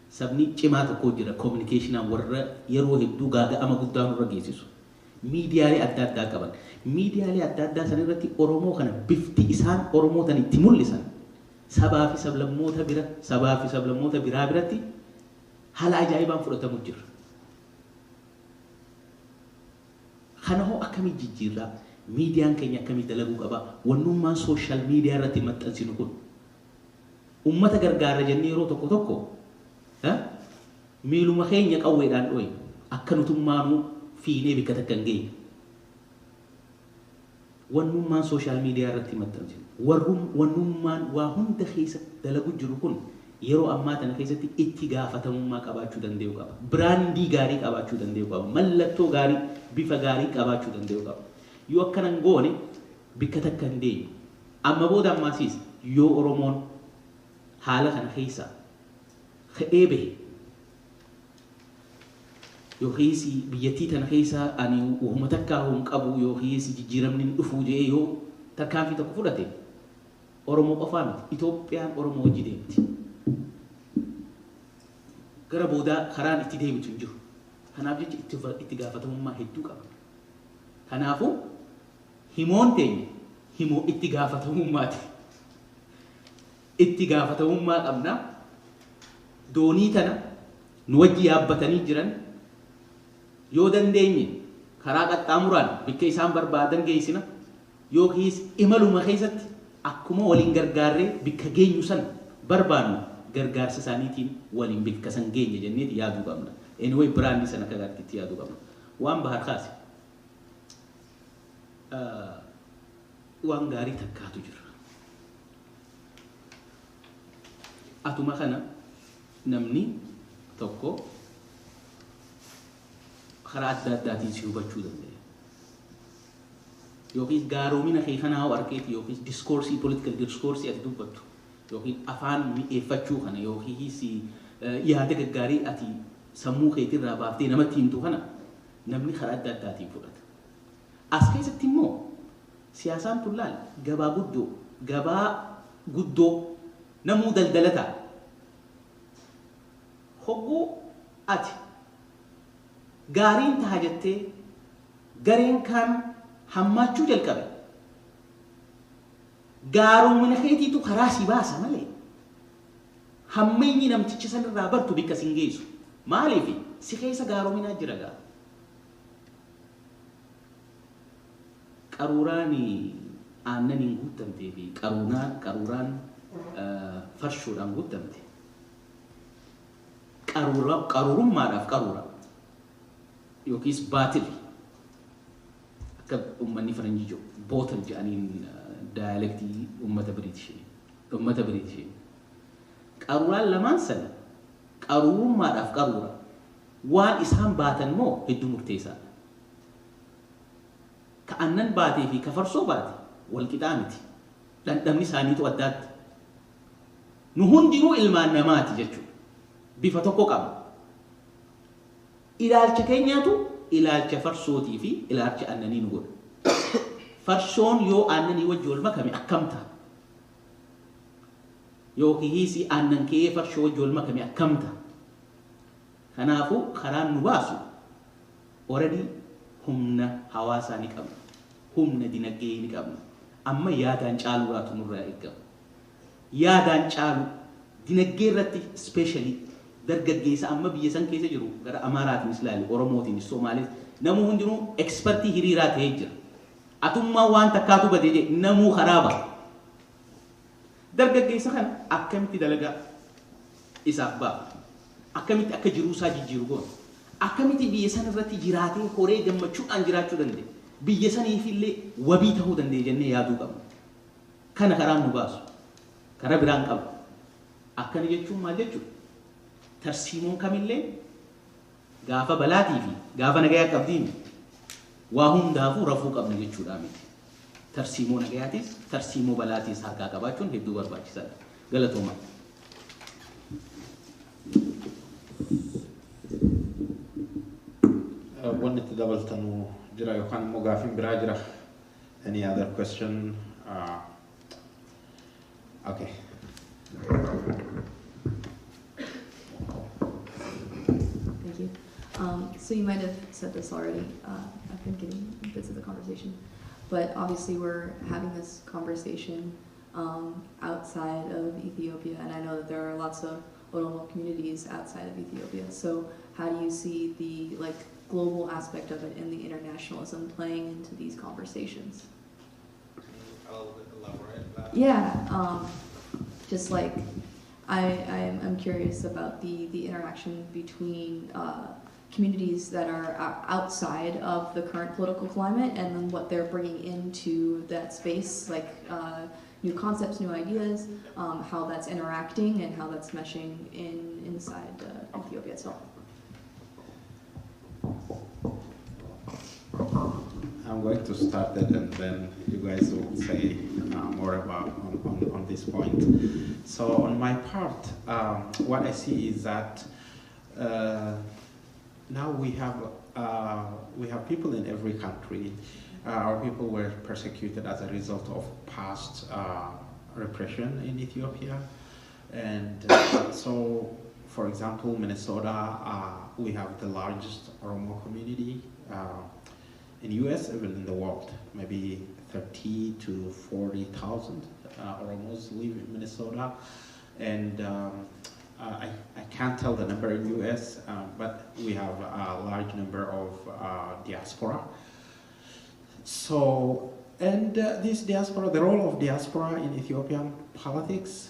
sabni cimaa tokko jira communicationaan warra yeroo hedduu gaaga'ama guddaa nurra geessisu. Miidiyaalee adda addaa qaban. Miidiyaalee adda addaa san irratti Oromoo kana bifti isaan Oromootan itti mul'isan sabaa fi sablammoota biraa biratti haala ajaa'ibaan fudhatamu jira. Kana hoo akkamii jijjiirraa miidiyaan keenya akkamii dalaguu qaba wannummaan sooshaal miidiyaa irratti maxxansinu kun ummata gargaara jennee yeroo tokko miiluma keenya qawweedhaan dho'e akka nutummaanuu fiinee bikka takka hin geenye. Wannummaan sooshaal miidiyaa irratti maxxansinu wannummaan waa hunda keessa dalagu jiru kun yeroo ammaa tana keessatti itti gaafatamummaa qabaachuu danda'u qaba. Biraandii gaarii qabaachuu danda'u qaba. Mallattoo gaarii bifa gaarii qabaachuu danda'u qaba. Yoo akkanan goone bikka takka hin deemu. Amma booda ammaasiis yoo Oromoon haala kana keessa ka'ee bahe yookiis biyyattii tana keessa ani uumama takkaa hin qabu yookiis jijjiiramni hin dhufu jedhee yoo tarkaanfii tokko fudhate Oromoo qofaa miti Itoophiyaan Oromoo wajji deemti. Gara boodaa karaan itti deebitu hin jiru. Kanaaf jecha itti gaafatamummaa hedduu qaba. Kanaafuu himoon teenya himoo itti gaafatamummaati. Itti gaafatamummaa qabna. Doonii tana nu wajji yaabbatanii jiran yoo dandeenye karaa qaxxaamuraan bikka isaan barbaadan geessina yookiis imaluma keessatti akkuma waliin gargaarree bikka geenyu san barbaannu gargaarsa isaaniitiin waliin bikka san geenye jenneeti yaaduu qabna. Anyway biraandii sana akka gaariitti yaaduu qabna. Waan bahar kaase waan gaarii takkaatu jira. Atuma kana namni tokko karaa adda addaatiin si hubachuu danda'a. Yookiis gaaromina kee kanaa warqeeti yookiis diskoorsii political diskoorsii ati dubbattu yookiin afaan mi'eeffachuu kana yookiis yaada gaggaarii ati sammuu keetirraa baaftee namatti himtu kana namni karaa adda addaatiin fudhata. As keessatti immoo siyaasaan tullaal gabaa guddoo namuu daldalataa hogguu ati gaariin taha jettee gareen kaan hammaachuu jalqabe gaaromina keetiitu karaa si baasa malee hammeenyi namticha sanirraa bartu bikka sin geessu maaliif si keessa gaarominaa jira gaa qaruuraan aannaniin guuttamtee fi qaruuraan farshoodhaan guuttamte qaruurummaadhaaf qaruura yookiis baatil akka uummanni faranjii jiru bootal jedhaniin daayalektii uummata Biriitishii qaruuraan lamaan sana qaruurummaadhaaf qaruura waan isaan baatan moo hedduu murteessaa ka aannan baatee fi ka farsoo baate wal qixaa miti dhandhamni isaaniitu addaatti nu hundinuu ilmaan namaati jechuudha bifa tokko qaba ilaalcha keenyaatu ilaalcha farsootii fi ilaalcha aannanii nu godha farsoon yoo aannanii wajji wal makame akkam ta'a yookiis aannan kee farsoo wajji wal makame akkam ta'a kanaafuu karaan nu baasu already humna hawaasaa ni qabna humna dinagdee ni qabna. Amma yaadaan caaluudhaatu nurraa eegama. Yaadaan caalu dinagdee irratti especially dargaggeessa amma biyya san keessa jiru gara Amaaraatiin ilaali, Oromootiin, Somaaliis namuu hundinuu ekspertii hiriiraa ta'ee jira. Atummaa waan takkaatu badee namuu haraaba. Dargaggeessa kana akkamitti dalagaa isaaf ba'a? Akkamitti akka jiruusaa jijjiiru goona? Akkamitti biyya san irratti jiraatee horee gammachuudhaan jiraachuu dandeenya? Biyya saniifillee wabii ta'uu dandeenya jennee yaaduu qabna. Kana karaan nu baasu. Karaa biraan qaba. Akkana jechuun maal jechuudha? Tarsiimoon kamillee gaafa balaatii fi gaafa nagayaa qabdiin waa hundaafuu rafuu qabna jechuudha miti. Tarsiimoo nagayaatis tarsiimoo balaatiis harkaa qabaachuun hedduu barbaachisaadha. Galatoomaa. Wanti itti dabaltanuu jira yookaan immoo gaafiin biraa jira? Any other question? Okay. Thank you. So you might have said this already. I've been getting bits of the conversation, but obviously we're having this conversation outside of Ethiopia, and I know that there are lots of Oromo communities outside of Ethiopia. So how do you see the global aspect of it and the internationalism playing into these conversations? I'll elaborate that. Yeah, just like I'm curious about the interaction between communities that are outside of the current political climate and then what they're bringing into that space, like new concepts, new ideas, how that's interacting and how that's meshing inside Ethiopia itself. I'm going to start it and then you guys will say more about on this point. So on my part, what I see is that now we have people in every country. Our people were persecuted as a result of past repression in Ethiopia, and so, for example, Minnesota, we have the largest Oromo community in U.S., even in the world. Maybe 30 to 40,000 Oromos live in Minnesota, and I can't tell the number in U.S., but we have a large number of diaspora. So, and this diaspora, the role of diaspora in Ethiopian politics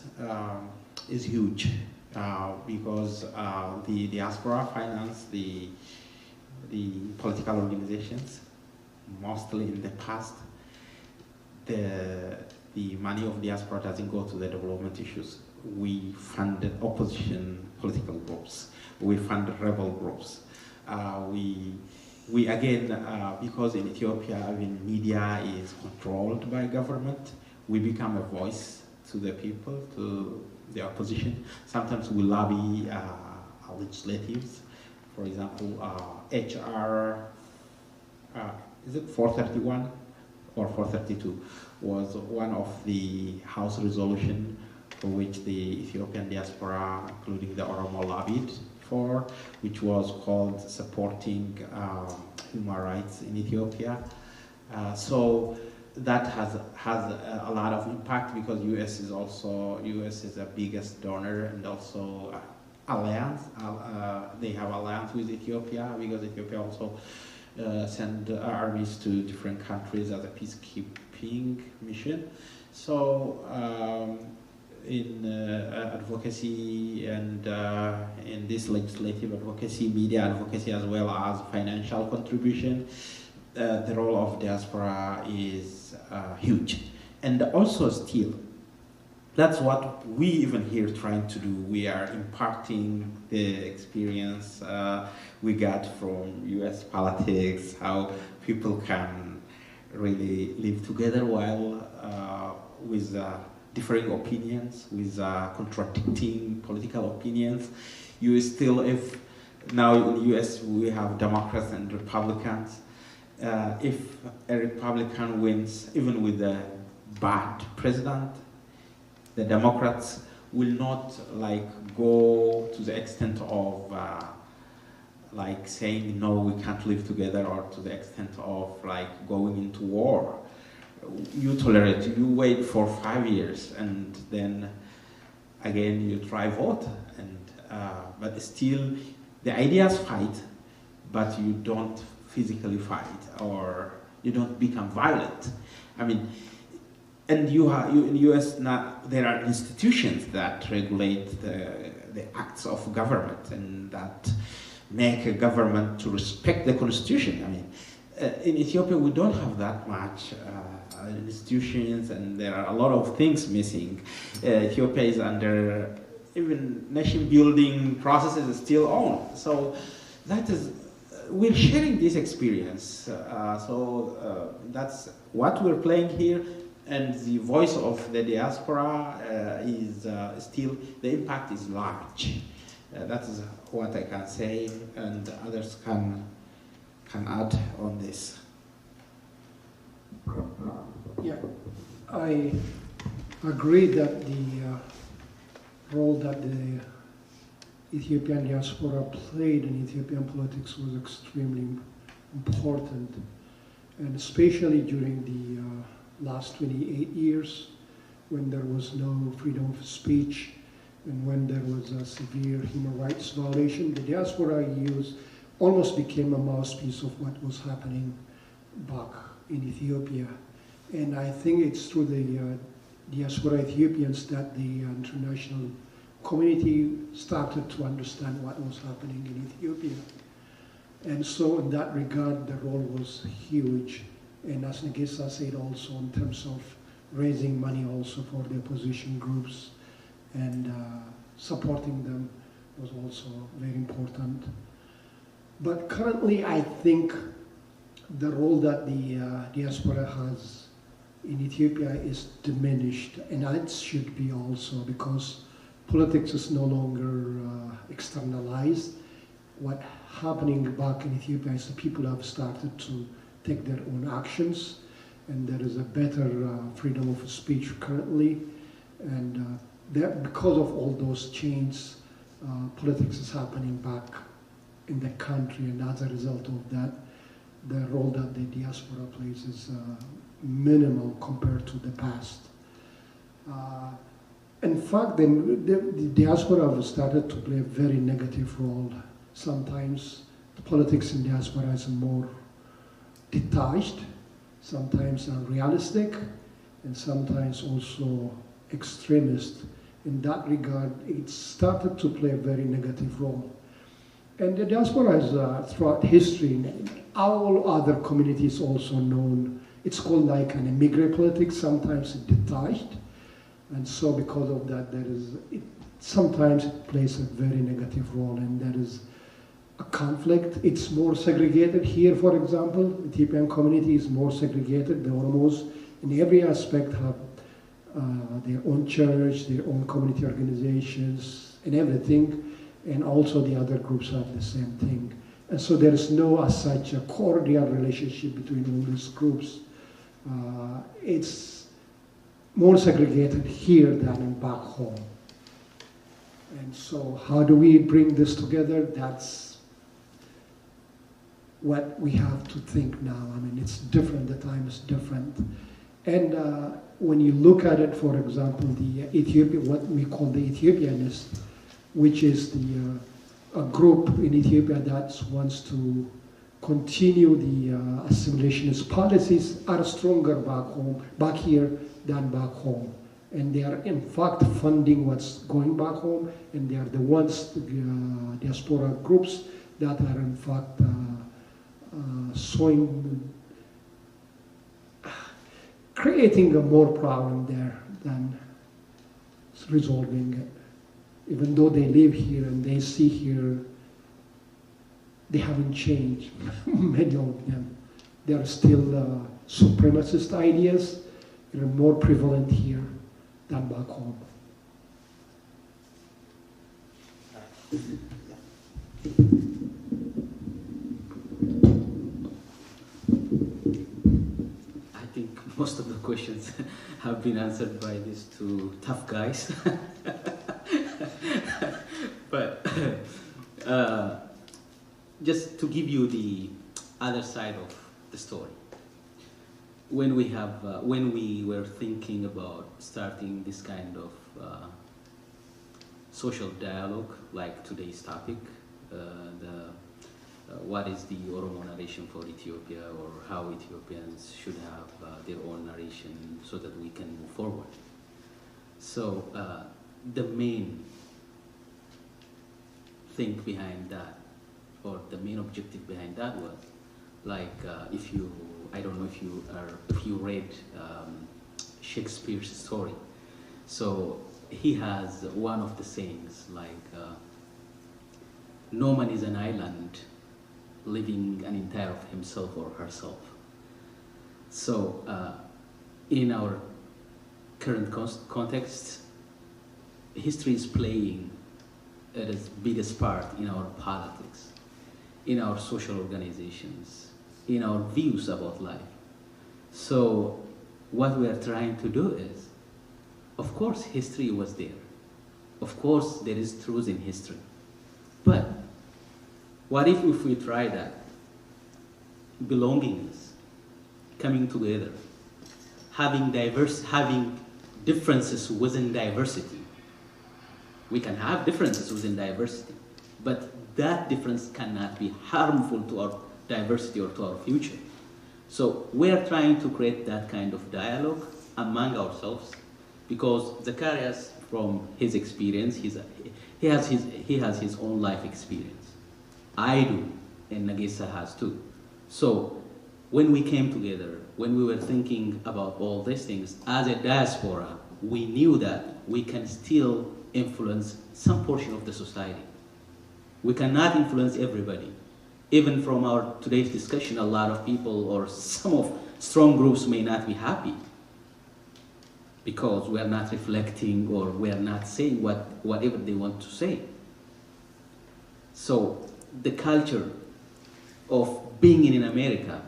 is huge because the diaspora finance the political organizations. Mostly in the past, the money of diaspora doesn't go to the development issues. We funded opposition political groups. We funded rebel groups. We again, because in Ethiopia, even media is controlled by government, we become a voice to the people, to the opposition. Sometimes we lobby legislatives. For example, HR, is it 431 or 432, was one of the House resolution for which the Ethiopian diaspora, including the Oromo, lobbied for, which was called supporting human rights in Ethiopia. So that has a lot of impact because US is the biggest donor and also alliance. They have alliance with Ethiopia because Ethiopia also send armies to different countries as a peacekeeping mission. So in advocacy and in this legislative advocacy, media advocacy, as well as financial contribution, the role of diaspora is huge. And also still, that's what we even here trying to do. We are imparting the experience we got from US politics, how people can really live together while with differing opinions, with contradicting political opinions. You still, if now in the US we have Democrats and Republicans, if a Republican wins, even with a bad president, the Democrats will not go to the extent of like saying no, we can't live together, or to the extent of like going into war. You tolerate, you wait for 5 years, and then again you try vote, and but still the ideas fight, but you don't physically fight, or you don't become violent. I mean, and in the US now there are institutions that regulate the acts of government and that make a government to respect the constitution. I mean, in Ethiopia we don't have that much institutions, and there are a lot of things missing. Ethiopia is under, even nation building processes is still on. So that is, we're sharing this experience. That's what we're playing here, and the voice of the diaspora is still, the impact is large. That is what I can say, and others can add on this. Yeah, I agree that the role that the Ethiopian diaspora played in Ethiopian politics was extremely important, and especially during the last 28 years, when there was no freedom of speech and when there was a severe human rights violation. The diaspora almost became a mouthpiece of what was happening back in Ethiopia. And I think it's through the diaspora Ethiopians that the international community started to understand what was happening in Ethiopia. And so in that regard, the role was huge. And as Nagessa said also, in terms of raising money also for the opposition groups and supporting them was also very important. But currently, I think the role that the diaspora has in Ethiopia is diminished, and it should be also, because politics is no longer externalized. What's happening back in Ethiopia is the people have started to take their own actions, and there is a better freedom of speech currently, and because of all those changes, politics is happening back in the country, and as a result of that, the role that the diaspora plays is minimal compared to the past. In fact, the diaspora have started to play a very negative role. Sometimes the politics in diaspora is more detached, sometimes unrealistic, and sometimes also extremist. In that regard, it started to play a very negative role. And the diaspora is, throughout history, all other communities also known, it's called like an immigrant politics, sometimes detached. And so because of that, sometimes it plays a very negative role, and there is a conflict. It's more segregated here, for example. The Ethiopian community is more segregated. The Oromos in every aspect have their own church, their own community organizations, and everything. And also the other groups have the same thing. And so there is no, as such, a cordial relationship between all these groups. It's more segregated here than back home. And so how do we bring this together? That's what we have to think now. I mean, it's different, the time is different. And when you look at it, for example, the Ethiopia, what we call the Ethiopianists, which is a group in Ethiopia that wants to continue the assimilationist policies, are stronger back here than back home. And they are in fact funding what's going back home, and they are the ones, the diaspora groups, that are in fact creating a more problem there than resolving it. Even though they live here and they see here, they haven't changed, many of them. There are still supremacist ideas that are more prevalent here than back home. I think most of the questions have been answered by these two tough guys. But just to give you the other side of the story. When we were thinking about starting this kind of social dialogue, like today's topic, what is the Oromo narration for Ethiopia, or how Ethiopians should have their own narration so that we can move forward. So the main thing behind that, or the main objective behind that was, like, I don't know if you read Shakespeare's story. So he has one of the sayings, like, no man is an island living an entire of himself or herself. So in our current context, history is playing its biggest part in our politics, in our social organizations, in our views about life. So what we are trying to do is, of course, history was there. Of course, there is truth in history. But what if we try that? Belongingness, coming together, having differences within diversity. We can have differences within diversity, but that difference cannot be harmful to our diversity or to our future. So we are trying to create that kind of dialogue among ourselves, because Zecharias, from his experience, he has his own life experience. I do, and Nagessa has too. So when we came together, when we were thinking about all these things, as a diaspora, we knew that we can still influence some portion of the society. We cannot influence everybody. Even from our today's discussion, a lot of people or some of strong groups may not be happy because we are not reflecting, or we are not saying whatever they want to say. So the culture of being in America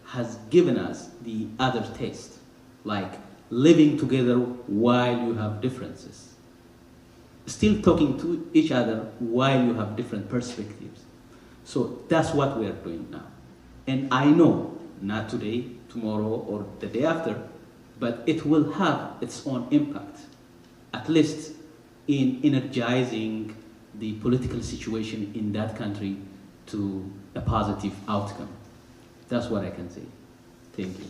has given us the other taste, like living together while you have differences, still talking to each other while you have different perspectives. So that's what we are doing now. And I know, not today, tomorrow, or the day after, but it will have its own impact, at least in energizing the political situation in that country to a positive outcome. That's what I can say. Thank you.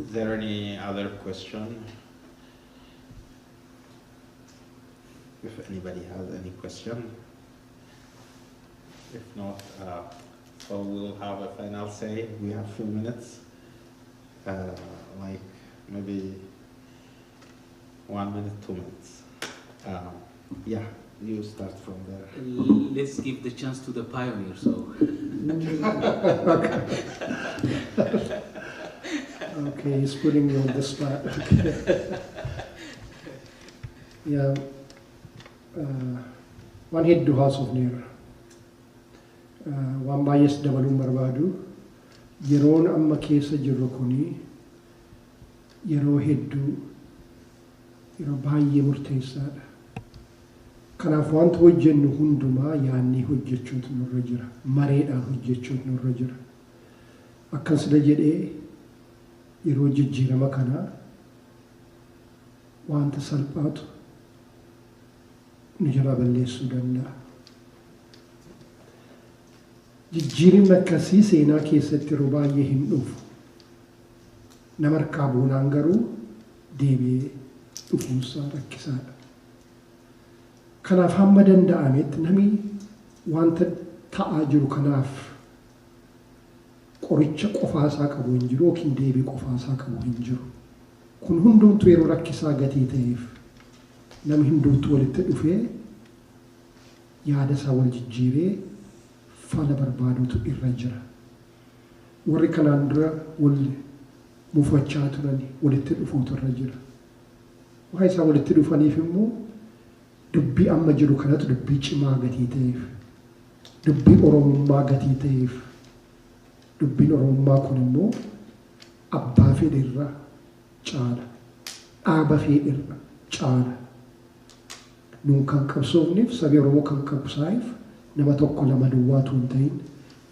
Is there any other question? If anybody has any question. If not, so we'll have a final say. We have a few minutes, like maybe 1 minute, 2 minutes. Yeah, you start from there. Let's give the chance to the pioneer. So. Okay, he's putting me on the spot. Okay. Yeah. Waan hedduu haasofneerra. Waan baay'ees dabaluun barbaadu. Yeroon amma keessa jirru kuni yeroo hedduu yeroo baay'ee murteessaadha. Kanaaf wanta hojjennu hundumaa yaannee hojjechuutu nurra jira. Mareedhaan hojjechuutu nurra jira. Akkasuma jedhee yeroo jijjiirama kanaa wanta salphaatu nu jalaa balleessuu danda'a. Jijjiiramni akkasii seenaa keessatti yeroo baay'ee hin dhufu. Nama harkaa buunaan garuu deebi'ee dhufuunsaa rakkisaadha. Kanaaf hamma danda'ametti namni wanta ta'aa jiru kanaaf qoricha qofaasaa qabu hin jiru, yookiin deebii qofaasaa qabu hin jiru. Kun hundumtuu yeroo rakkisaa gatii ta'eef namni hundumtuu walitti dhufee yaada isaa wal jijjiiree fala barbaadutu irra jira. Warri kanaan dura wal mufachaa turan walitti dhufuutu irra jira. Waa isaa walitti dhufaniif immoo dubbii amma jiru kanatu dubbii cimaa gatii ta'eef, dubbii oromummaa gatii ta'eef, dubbiin oromummaa kun immoo abbaa fedherra caala, dhaaba fedherra caala. nun kan qabsoofneef sabii Oromoo kan qabsaa'eef nama tokko lama duwwaatu hin ta'in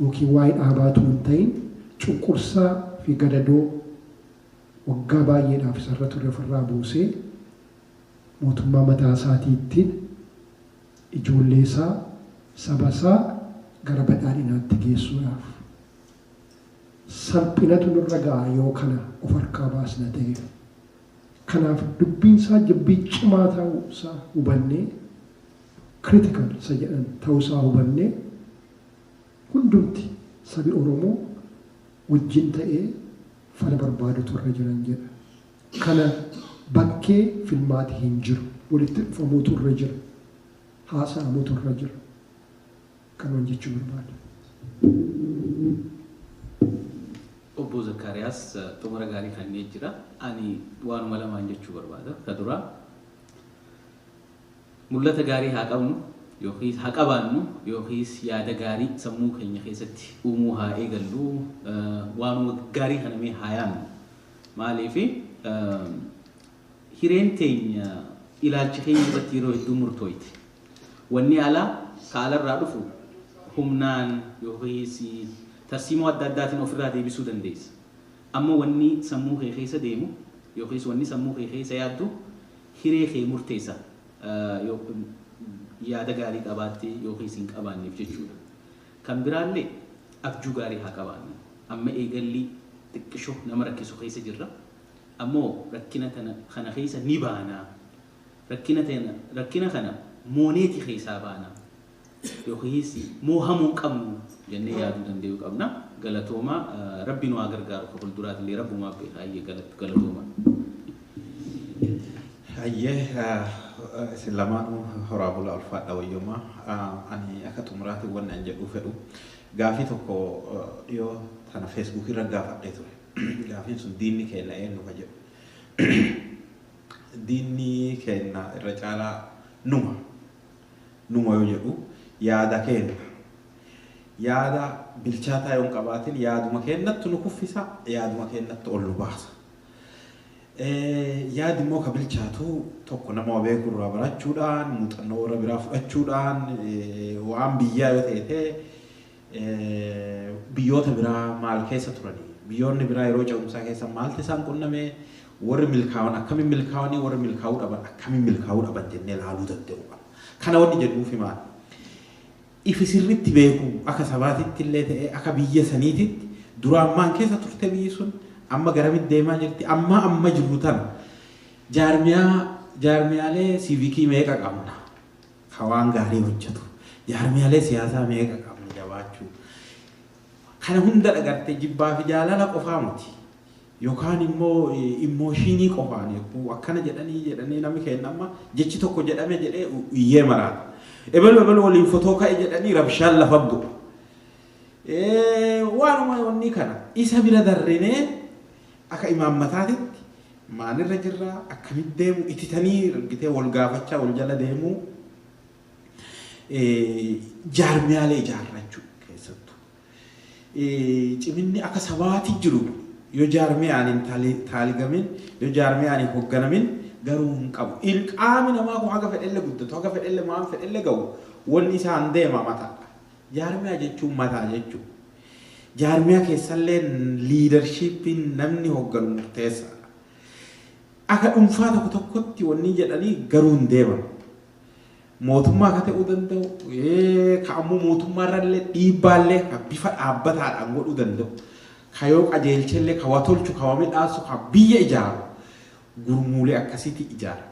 yookiin waa'ee dhaabaatu hin ta'in cunqursaa fi gadadoo waggaa baay'eedhaaf isarra ture ofirraa buusee mootummaa mataa isaatiittiin ijoollee isaa saba isaa gara badhaadhinaatti geessuudhaaf salphinatu nurra ga'a yoo kana of harkaa baasna ta'e. Kanaaf dubbiin isaa jabbii cimaa ta'uu isaa hubannee critical isa jedhan ta'uu isaa hubannee hundumti sabi Oromoo wajjin ta'ee fala barbaadutu irra jiran jedha. Kana bakkee filmaati hin jiru. Walitti dhufamuutu irra jira. Haasa'amuutu irra jira. Kanumaan jechuu barbaada. Obbo Zecharias xumura gaarii kanneen jira. Ani waanuma lamaan jechuu barbaada. Ka duraa mul'ata gaarii haa qabnu yookiis haa qabaannu yookiis yaada gaarii sammuu keenya keessatti uumuu haa eegallu waanuma gaarii kanamee haa yaannu. Maaliif hireen teenya ilaalchi keenya irratti yeroo hedduu murtooyti. Wanni alaa kaalarraa dhufu humnaan yookiis tarsiimoo adda addaatiin ofirraa deebisuu dandeessa. Amma wanni sammuu kee keessa deemu yookiis wanni sammuu kee keessa yaaddu hiree kee murteessa. Yaada gaarii qabaattee yookiis hin qabaanneef jechuudha. Kan biraallee abjuu gaarii haa qabaannu. Amma eegalli xiqqishoo nama rakkisu keessa jirra. Ammoo rakkina kana keessa ni baana. Rakkina kana mooneeti keessaa baana. Yookiis moohamuu qabnu jennee yaaduu danda'uu qabna. Galatooma Rabbi nu haa gargaaru ka fuulduraatillee Rabbumaa beekaayyee galatooma. Silamaan horaa bulaa ulfaadha wayyummaa ani akka xumuraatti wanna hin jedhu fedhu gaafii tokko yoo kana Facebook irra gaafadhee ture. Gaafiin sun diinni keenya eenyu ka jedhu. Diinni keenya irra caalaa numa yoo jedhu yaada keenya yaada bilchaataa yoo hin qabaatin yaaduma keenyatti nu kuffisa yaaduma keenyatti ol nu baasa. Yaadi immoo ka bilchaatu tokko nama beekurraa barachuudhaan muuxannoo warra biraa fudhachuudhaan waan biyyaa yoo ta'e biyyoota biraa maal keessa turanii biyyoonni biraa yeroo ce'umsaa keessa maalti isaan qunname warri milkaa'an akkamiin milkaa'anii warri milkaa'uu dhaban akkamiin milkaa'uu dhaban jennee ilaaluu danda'u. Kana wanni jedhuufi maal ifi sirriitti beeku akka sabaatitti illee ta'e akka biyya saniititti duraan maan keessa turte biyyi sun amma garamitti deemaa jirti amma jiru tana jaarmiyaalee siivikii meeqa qabna ka waan gaarii hojjetu jaarmiyaalee siyaasaa meeqa qabna jabaachuu kana hunda dhagartee jibbaa fi jaalala qofaa miti yookaan immoo immooshinii qofaan akkana jedhanii namni keenya amma jechi tokko jedhame jedhee iyyee maraata ebel waliin fotoo ka'e jedhanii rabshaan lafa bu'u waanuma wanni kana isa bira darrinee akka imaammataatitti maalirra jirra akkamitti deemu ititanii argitee wal gaafachaa wal jala deemu jaarmiyaalee ijaarrachuu keessattuu ciminni akka sabaati jiru yoo jaarmiyaan hin taaligamin yoo jaarmiyaan hin hoogganamin garuu hin qabu ilqaami namaa kun haga fedhelle guddatu haga fedhelle maan fedhelle ga'u wanni isaan deema mataadha jaarmiyaa jechuun mataa jechuudha. Jaarmiyaa keessallee liidarshiippiin namni hoogganu murteessaadha. Akka dhuunfaa tokkotti wanni jedhanii garuu hin deeman. Mootummaa akka ta'uu danda'u, ka'ammoo mootummaarrallee dhiibbaallee bifa dhaabbataadhaan godhuu danda'u. Ka yoo qajeelchellee ka waa tolchu ka waa midhaasu ka biyya ijaaru gurmuulee akkasitti ijaara.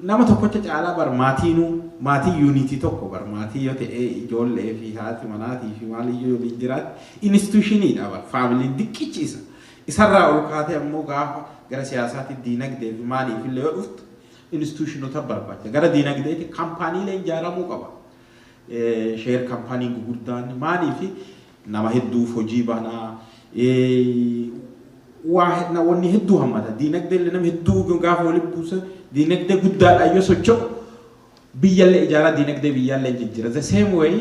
Nama tokkocha caalaa bar maatii yuunitii tokko bar maatii yoo ta'e ijoollee fi haati manaatii fi maaliyyoo yoo jiraate institushiniidha bar faamiliin diqqichiisa. Isarraa ol kaatee ammoo gaafa gara siyaasaatti diinagdee fi maaliif illee yoo dhuftu institushinota barbaachisa. Gara diinagdeetti kaampaaniilee ijaaramuu qaba. Sheer kaampaaniin gurguddaan maaliif nama hedduuf hojii banaa wanni hedduu hammata. Diinagdee nama hedduu gaafa walitti buusa diinagdee guddaadhaan yoo socho'u biyyallee ijaaraa diinagdee biyyallee jijjiira. The same way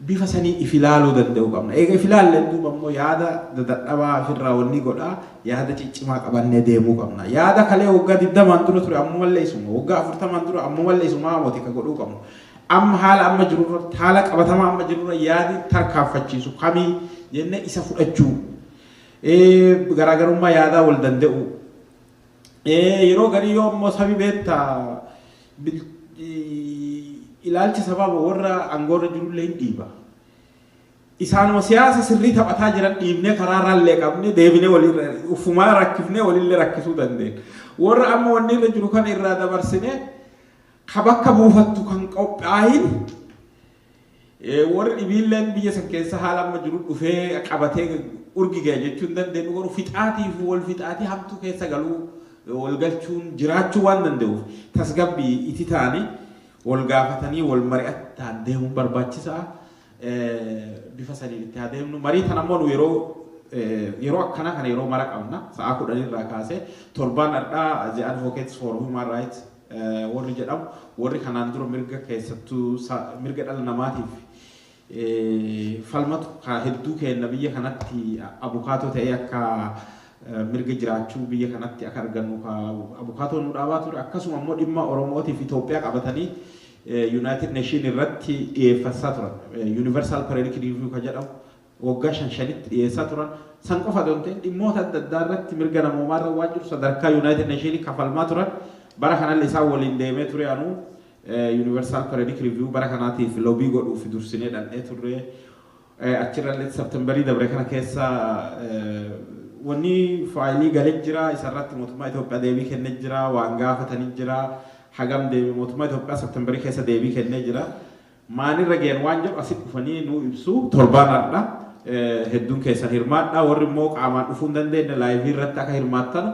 bifa sanii if ilaaluu danda'uu qabna. Eega if ilaalleen duuba immoo yaada dadhabaa ofirraa wanni godhaa yaada ciccimaa qabannee deemuu qabna. Yaada kalee waggaa 20 dura ture ammumallee isuma waggaa 40 dura ammumallee isuma haamoti ka godhuu qabnu. Amma haala amma jirurra haala qabatamaa amma jirurra yaadi tarkaanfachiisu kamii jennee isa fudhachuu garaagarummaa yaadaa wal danda'u. Yeroo garii yoo ammoo sabii beektaa ilaalchi sababa warra angoorra jirullee hin dhiiba. Isaanuma siyaasa sirrii taphataa jiran dhiibnee karaarraallee qabne deebinee walirra ufumaa rakkifnee walillee rakkisuu dandeenya. Warra amma wanni irra jiru kana irraa dabarsinee kabakka buufattu kan qophaayin warri dhibiilleen biyya san keessa haala amma jiru dhufee qabatee urgigee jechuun dandeenyu garuu fixaatiif wal fixaatii hamtuu keessa galuu wal galchuun jiraachuu waan danda'uuf tasgabbii itti ta'anii wal gaafatanii wal mari'ataan deemuun barbaachisaa bifa sadiin itti adeemnu marii tan ammoo nu yeroo akkana kana yeroo mara qabna sa'a 10 irraa kaasee torbaan har'aa the advocates for human rights warri jedhamu warri kanaan dura mirga keessattuu mirga dhala namaatiif falmatu hedduu kenna biyya kanatti abukaatoo ta'ee akka mirga jiraachuu biyya kanatti akka argannu abukaatoo nu dhaabaa ture akkasuma immoo dhimma Oromootiif Itoophiyaa qabatanii United Nation irratti dhiyeeffachaa turan Universal Periodic Review ka jedhamu waggaa 5 dhiyeessaa turan san qofa donte dhimmoota adda addaa irratti mirga namoomaarra waan jiru sadarkaa United Nation kafalmaa turan bara kanallee isaan waliin deemee ture anu Universal Periodic Review bara kanaatiif lobbii godhuuf dursinee dhandhee turre achirrallee Septemberii dabre kana keessa wanni faayilii galee jira isarratti mootummaa Itoophiyaa deebii kennee jira waan gaafatanii jira hagam deebii mootummaa Itoophiyaa Septemberii keessa deebii kennee jira maalirra ga'een waan jedhu asitti dhufanii nu ibsu torbaan har'a hedduun keessan hirmaadha warri immoo qaamaan dhufuu hin dandeenye laayivii irratti akka hirmaattan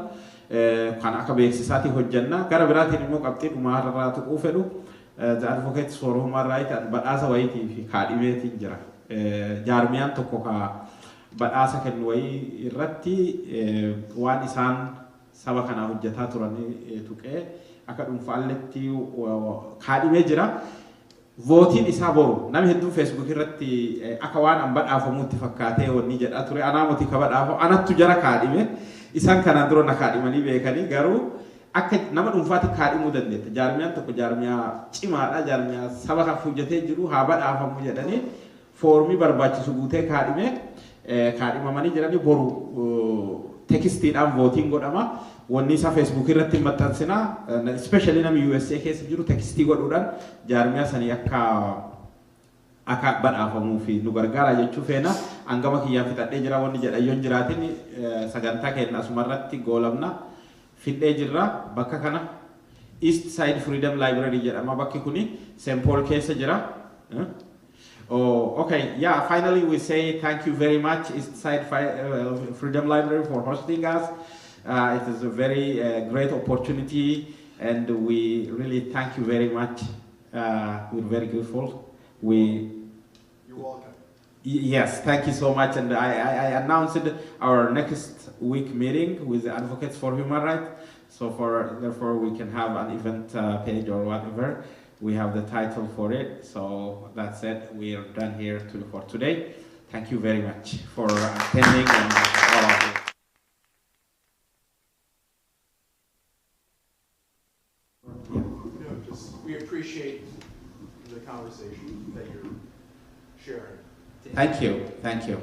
kan akka beeksisaatti hojjanna gara biraatiin immoo qabxii dhumaa irraa tuquu fedhu the advocates for human rights badhaasa wayitii fi kaadhimeetiin jira jaarmiyaan tokko ka badhaasa kennu wayii irratti waan isaan saba kanaa hojjetaa turan tuqee akka dhuunfaalletti kaadhimee jira. Vootiin isaa boru namni hedduun Facebook irratti akka waan an badhaafamuutti fakkaatee wanni jedhaa ture anaamuti ka badhaafamu anattu jara kaadhime isaan kanaan dura na kaadhimanii beekanii garuu akka nama dhuunfaatti kaadhimuu dandeetta jaarmiyaan tokko jaarmiyaa cimaadha jaarmiyaa saba kan hojjetee jiru haa badhaafamu jedhanii foormii barbaachisu guutee kaadhimamanii jiranii boru tekistiidhaan vootiin godhama wanni isaa Facebook irratti maxxansina especially nama USA keessa jiru tekstii godhuudhaan jaarmiyaa sanii akka badhaafamuu fi nu gargaara jechuu feena hangama kiyyaan fixadhee jira wanni jedhayyoon jiraatin sagantaa kenna asumarratti goolamna fidhee jirra bakka kana East Side Freedom Library jedhama bakki kuni St. Paul keessa jira. Oh, okay. Yeah, finally we say thank you very much East Side Freedom Library for hosting us. It is a very great opportunity and we really thank you very much. We're very grateful. You're welcome. Yes, thank you so much. And I announced our next week meeting with the Advocates for Human Rights. So therefore we can have an event page or whatever. We have the title for it. So that's it. We are done here for today. Thank you very much for attending and all of you. We appreciate the conversation that you're sharing. Thank you. Thank you.